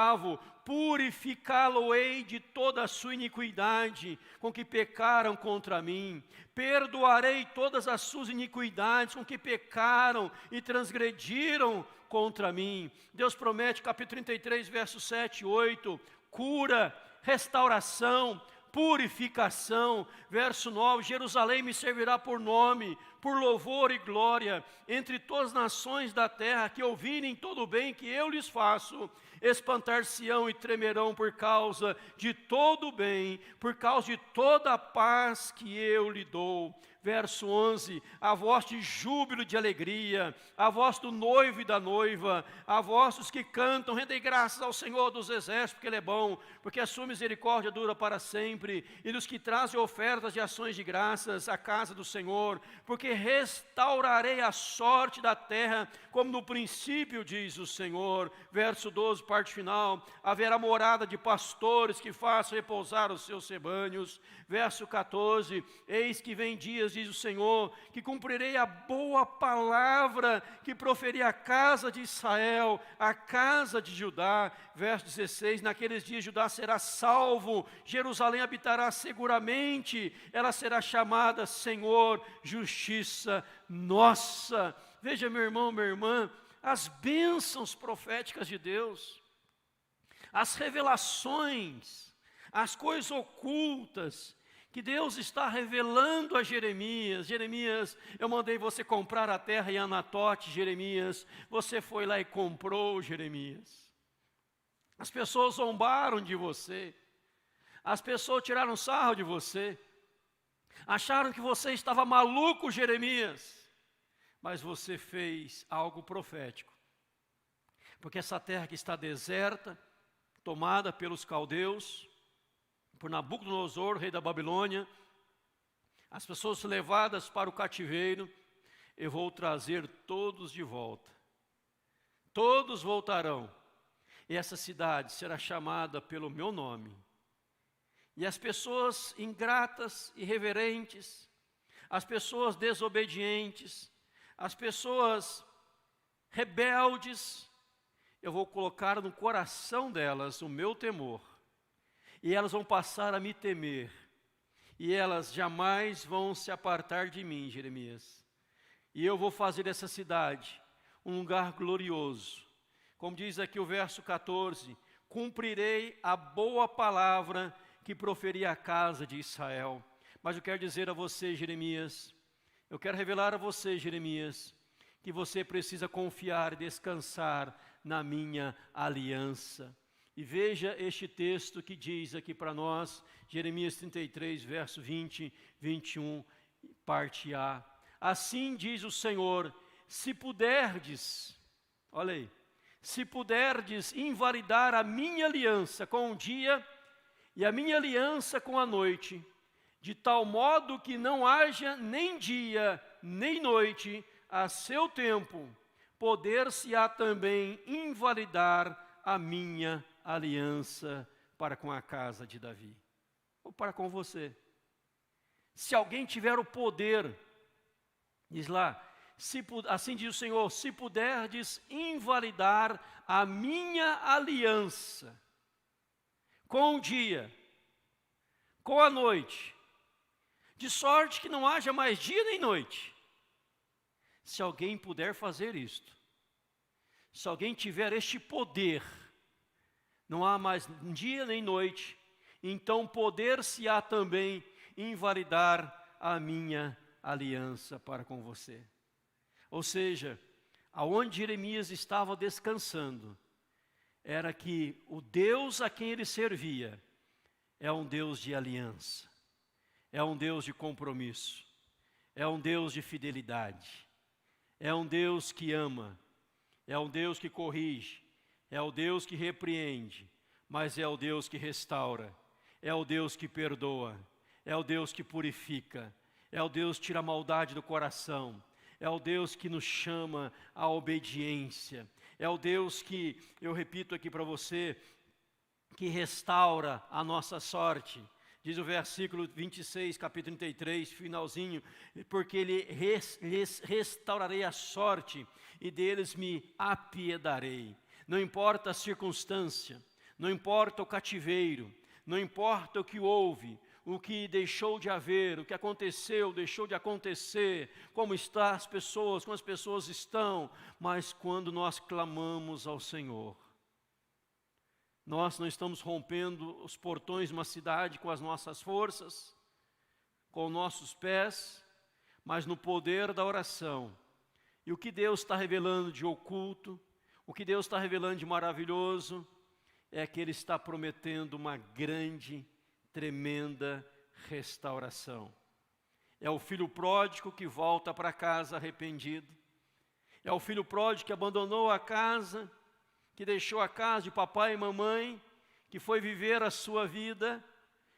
Speaker 1: purificá-lo-ei de toda a sua iniquidade com que pecaram contra mim. Perdoarei todas as suas iniquidades com que pecaram e transgrediram contra mim. Deus promete, capítulo 33, verso 7 e 8, cura, restauração, purificação. Verso 9, Jerusalém me servirá por nome, por louvor e glória, entre todas as nações da terra que ouvirem todo o bem que eu lhes faço, espantar-se-ão e tremerão por causa de todo o bem, por causa de toda a paz que eu lhe dou. Verso 11, a voz de júbilo de alegria, a voz do noivo e da noiva, a voz dos que cantam, rendem graças ao Senhor dos exércitos, porque Ele é bom, porque a sua misericórdia dura para sempre, e dos que trazem ofertas de ações de graças à casa do Senhor, porque restaurarei a sorte da terra, como no princípio, diz o Senhor. Verso 12, parte final, haverá morada de pastores que façam repousar os seus rebanhos. Verso 14, eis que vem dias, diz o Senhor, que cumprirei a boa palavra que proferi à casa de Israel, à casa de Judá. Verso 16, naqueles dias Judá será salvo, Jerusalém habitará seguramente, ela será chamada Senhor, justiça nossa. Veja, meu irmão, minha irmã, as bênçãos proféticas de Deus, as revelações, as coisas ocultas que Deus está revelando a Jeremias. Jeremias, eu mandei você comprar a terra em Anatote, Jeremias. Você foi lá e comprou, Jeremias. As pessoas zombaram de você. As pessoas tiraram sarro de você. Acharam que você estava maluco, Jeremias. Mas você fez algo profético. Porque essa terra que está deserta, tomada pelos caldeus, por Nabucodonosor, rei da Babilônia, as pessoas levadas para o cativeiro, eu vou trazer todos de volta. Todos voltarão. E essa cidade será chamada pelo meu nome. E as pessoas ingratas, irreverentes, as pessoas desobedientes, as pessoas rebeldes, eu vou colocar no coração delas o meu temor. E elas vão passar a me temer. E elas jamais vão se apartar de mim, Jeremias. E eu vou fazer dessa cidade um lugar glorioso. Como diz aqui o verso 14, cumprirei a boa palavra que proferi à casa de Israel. Mas eu quero dizer a você, Jeremias, eu quero revelar a você, Jeremias, que você precisa confiar e descansar na minha aliança. E veja este texto que diz aqui para nós, Jeremias 33, verso 20, 21, parte A. Assim diz o Senhor, se puderdes, olha aí, se puderdes invalidar a minha aliança com o dia e a minha aliança com a noite, de tal modo que não haja nem dia nem noite a seu tempo, poder-se-á também invalidar a minha aliança para com a casa de Davi, ou para com você. Se alguém tiver o poder, diz lá, assim diz o Senhor, se puderdes invalidar a minha aliança, com o dia, com a noite, de sorte que não haja mais dia nem noite. Se alguém puder fazer isto, se alguém tiver este poder, não há mais dia nem noite, então poder-se-á também invalidar a minha aliança para com você. Ou seja, aonde Jeremias estava descansando, era que o Deus a quem ele servia é um Deus de aliança, é um Deus de compromisso, é um Deus de fidelidade, é um Deus que ama, é um Deus que corrige, é o Deus que repreende, mas é o Deus que restaura, é o Deus que perdoa, é o Deus que purifica, é o Deus que tira a maldade do coração, é o Deus que nos chama à obediência, é o Deus que, eu repito aqui para você, que restaura a nossa sorte. Diz o versículo 26, capítulo 33, finalzinho, porque lhes restaurarei a sorte e deles me apiedarei. Não importa a circunstância, não importa o cativeiro, não importa o que houve, o que deixou de haver, o que aconteceu, deixou de acontecer, como estão as pessoas, como as pessoas estão, mas quando nós clamamos ao Senhor, nós não estamos rompendo os portões de uma cidade com as nossas forças, com nossos pés, mas no poder da oração. E o que Deus está revelando de oculto, o que Deus está revelando de maravilhoso, é que Ele está prometendo uma grande, tremenda restauração. É o filho pródigo que volta para casa arrependido. É o filho pródigo que abandonou a casa, que deixou a casa de papai e mamãe, que foi viver a sua vida,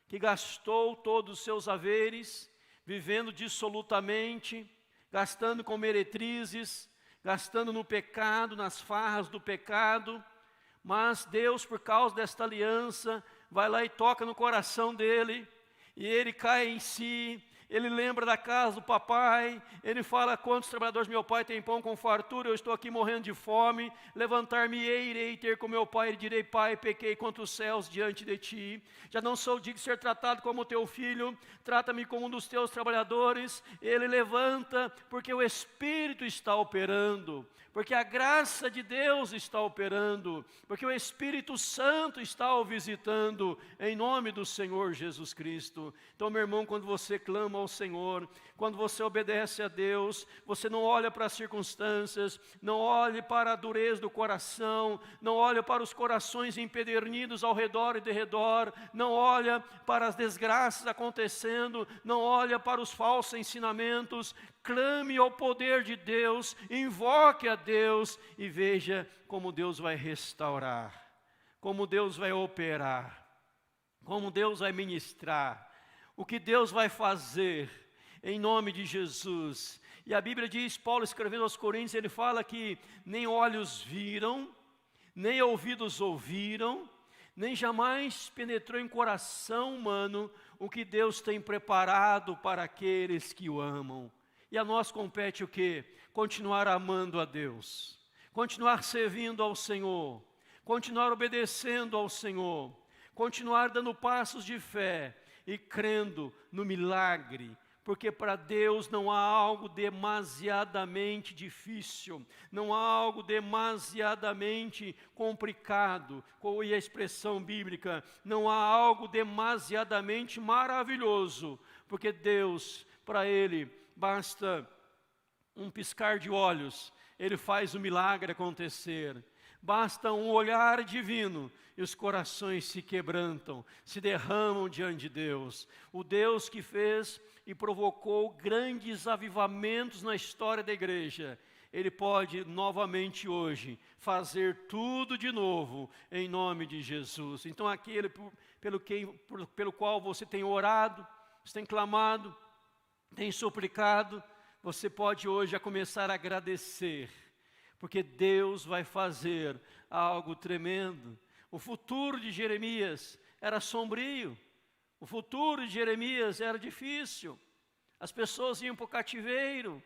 Speaker 1: que gastou todos os seus haveres, vivendo dissolutamente, gastando com meretrizes, gastando no pecado, nas farras do pecado. Mas Deus, por causa desta aliança, vai lá e toca no coração dele, e ele cai em si, ele lembra da casa do papai, ele fala: quantos trabalhadores meu pai tem pão com fartura, eu estou aqui morrendo de fome, levantar-me-ei, irei ter com meu pai, e direi: pai, pequei contra os céus diante de ti, já não sou digno de ser tratado como teu filho, trata-me como um dos teus trabalhadores. Ele levanta, porque o Espírito está operando, porque a graça de Deus está operando, porque o Espírito Santo está o visitando, em nome do Senhor Jesus Cristo. Então, meu irmão, quando você clama ao Senhor, quando você obedece a Deus, você não olha para as circunstâncias, não olhe para a dureza do coração, não olha para os corações empedernidos ao redor e de redor, não olha para as desgraças acontecendo, não olha para os falsos ensinamentos. Clame ao poder de Deus, invoque a Deus e veja como Deus vai restaurar, como Deus vai operar, como Deus vai ministrar, o que Deus vai fazer, em nome de Jesus. E a Bíblia diz, Paulo escrevendo aos Coríntios, ele fala que nem olhos viram, nem ouvidos ouviram, nem jamais penetrou em coração humano o que Deus tem preparado para aqueles que o amam. E a nós compete o quê? Continuar amando a Deus, continuar servindo ao Senhor, continuar obedecendo ao Senhor, continuar dando passos de fé e crendo no milagre, porque para Deus não há algo demasiadamente difícil, não há algo demasiadamente complicado, e a expressão bíblica, não há algo demasiadamente maravilhoso, porque Deus, para Ele, basta um piscar de olhos, Ele faz o milagre acontecer. Basta um olhar divino e os corações se quebrantam, se derramam diante de Deus. O Deus que fez e provocou grandes avivamentos na história da igreja, Ele pode novamente hoje fazer tudo de novo em nome de Jesus. Então aquele pelo qual você tem orado, você tem clamado, tem suplicado, você pode hoje já começar a agradecer, porque Deus vai fazer algo tremendo. O futuro de Jeremias era sombrio, o futuro de Jeremias era difícil, as pessoas iam para o cativeiro,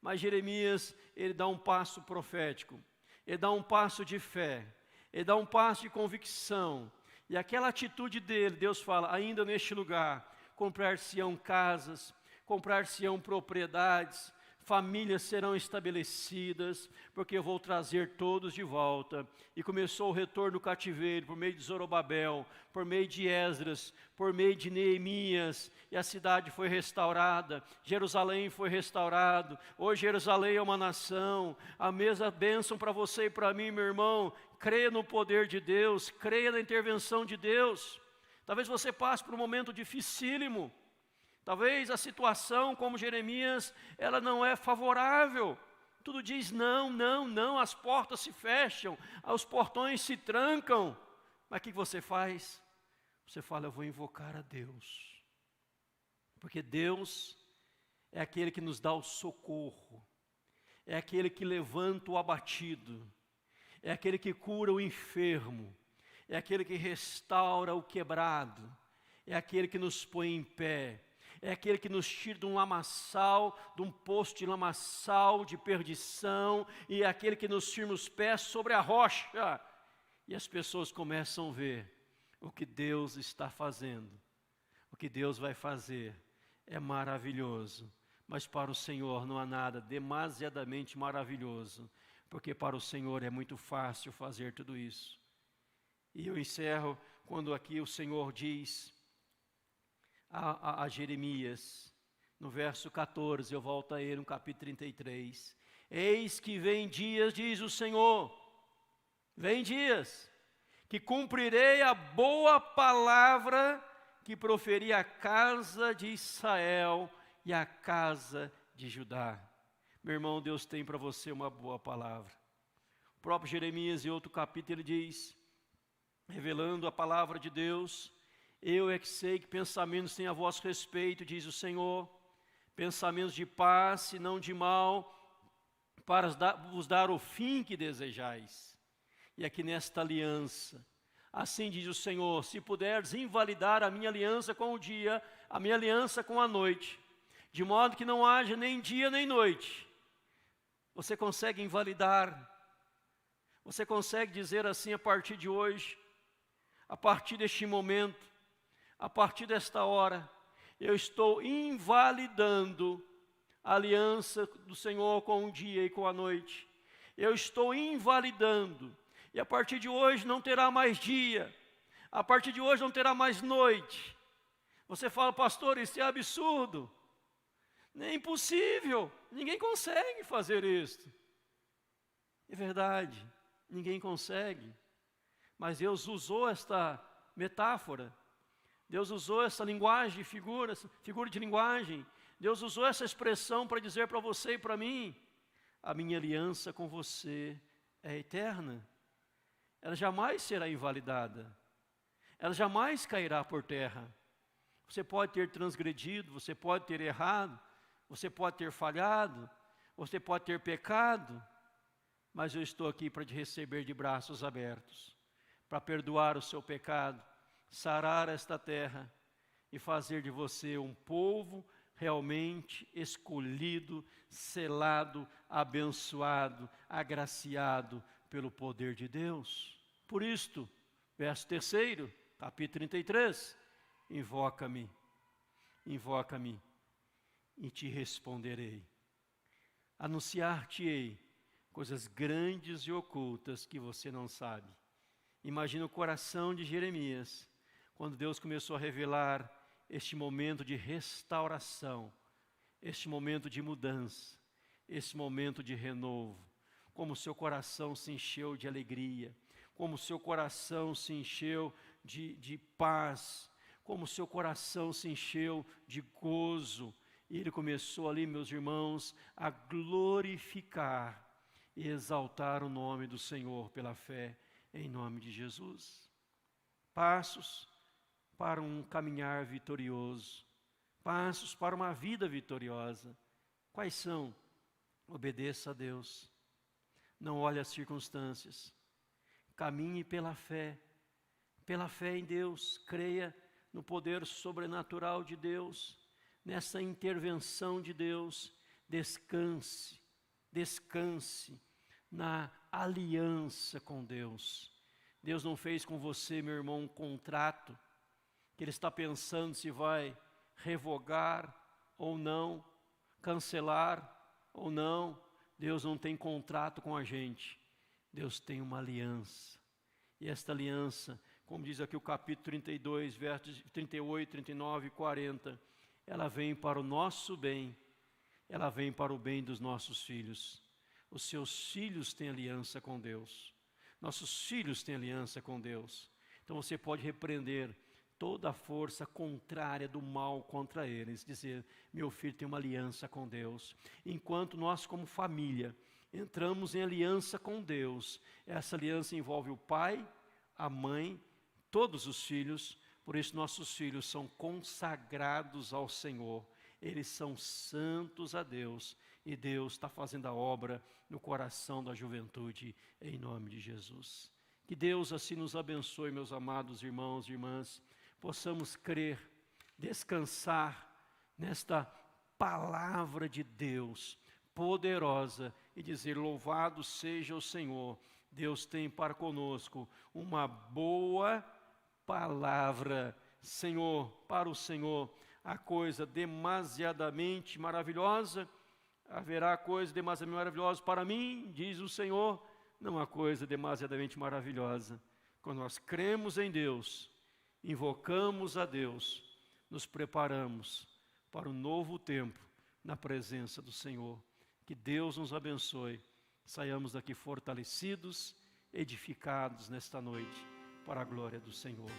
Speaker 1: mas Jeremias, ele dá um passo profético, ele dá um passo de fé, ele dá um passo de convicção, e aquela atitude dele, Deus fala: ainda neste lugar, comprar-se-ão casas, comprar-se-ão propriedades, famílias serão estabelecidas, porque eu vou trazer todos de volta. E começou o retorno do cativeiro, por meio de Zorobabel, por meio de Esdras, por meio de Neemias, e a cidade foi restaurada, Jerusalém foi restaurado. Hoje Jerusalém é uma nação, a mesma bênção para você e para mim, meu irmão. Creia no poder de Deus, creia na intervenção de Deus. Talvez você passe por um momento dificílimo, talvez a situação, como Jeremias, ela não é favorável. Tudo diz não, não, não, as portas se fecham, os portões se trancam. Mas o que você faz? Você fala: eu vou invocar a Deus. Porque Deus é aquele que nos dá o socorro, é aquele que levanta o abatido, é aquele que cura o enfermo, é aquele que restaura o quebrado, é aquele que nos põe em pé, é aquele que nos tira de um lamaçal, de um poço de lamaçal, de perdição, e é aquele que nos firma os pés sobre a rocha. E as pessoas começam a ver o que Deus está fazendo, o que Deus vai fazer. É maravilhoso, mas para o Senhor não há nada demasiadamente maravilhoso, porque para o Senhor é muito fácil fazer tudo isso. E eu encerro quando aqui o Senhor diz a Jeremias, no verso 14, eu volto a ele, no capítulo 33. Eis que vem dias, diz o Senhor, vem dias, que cumprirei a boa palavra que proferi à casa de Israel e à casa de Judá. Meu irmão, Deus tem para você uma boa palavra. O próprio Jeremias, em outro capítulo, ele diz, revelando a palavra de Deus: eu é que sei que pensamentos têm a vosso respeito, diz o Senhor, pensamentos de paz e não de mal, para vos dar o fim que desejais. E aqui nesta aliança, assim diz o Senhor: se puderes invalidar a minha aliança com o dia, a minha aliança com a noite, de modo que não haja nem dia nem noite. Você consegue invalidar, você consegue dizer assim: a partir de hoje, a partir deste momento, a partir desta hora, eu estou invalidando a aliança do Senhor com o dia e com a noite. Eu estou invalidando, e a partir de hoje não terá mais dia, a partir de hoje não terá mais noite. Você fala: pastor, isso é absurdo, é impossível, ninguém consegue fazer isso. É verdade, ninguém consegue, mas Deus usou esta metáfora, Deus usou essa linguagem, figura de linguagem, Deus usou essa expressão para dizer para você e para mim: a minha aliança com você é eterna, ela jamais será invalidada, ela jamais cairá por terra. Você pode ter transgredido, você pode ter errado, você pode ter falhado, você pode ter pecado, mas eu estou aqui para te receber de braços abertos, para perdoar o seu pecado, sarar esta terra e fazer de você um povo realmente escolhido, selado, abençoado, agraciado pelo poder de Deus. Por isto, verso 3, capítulo 33, invoca-me, invoca-me e te responderei. Anunciar-te-ei coisas grandes e ocultas que você não sabe. Imagina o coração de Jeremias, quando Deus começou a revelar este momento de restauração, este momento de mudança, este momento de renovo, como o seu coração se encheu de alegria, como o seu coração se encheu de paz, como o seu coração se encheu de gozo. E ele começou ali, meus irmãos, a glorificar e exaltar o nome do Senhor pela fé, em nome de Jesus. Passos para um caminhar vitorioso, passos para uma vida vitoriosa. Quais são? Obedeça a Deus, não olhe as circunstâncias, caminhe pela fé em Deus, creia no poder sobrenatural de Deus, nessa intervenção de Deus, descanse na aliança com Deus. Deus não fez com você, meu irmão, um contrato, que Ele está pensando se vai revogar ou não, cancelar ou não. Deus não tem contrato com a gente, Deus tem uma aliança, e esta aliança, como diz aqui o capítulo 32, versos 38, 39 e 40, ela vem para o nosso bem, ela vem para o bem dos nossos filhos. Os seus filhos têm aliança com Deus, nossos filhos têm aliança com Deus. Então você pode repreender toda a força contrária do mal contra eles, dizer: meu filho tem uma aliança com Deus. Enquanto nós, como família, entramos em aliança com Deus, essa aliança envolve o pai, a mãe, todos os filhos. Por isso nossos filhos são consagrados ao Senhor, eles são santos a Deus, e Deus está fazendo a obra no coração da juventude, em nome de Jesus. Que Deus assim nos abençoe, meus amados irmãos e irmãs, possamos crer, descansar nesta palavra de Deus poderosa e dizer: louvado seja o Senhor, Deus tem para conosco uma boa palavra. Senhor, para o Senhor há coisa demasiadamente maravilhosa, haverá coisa demasiadamente maravilhosa para mim, diz o Senhor. Não há coisa demasiadamente maravilhosa. Quando nós cremos em Deus, invocamos a Deus, nos preparamos para um novo tempo na presença do Senhor. Que Deus nos abençoe, saiamos daqui fortalecidos, edificados nesta noite, para a glória do Senhor.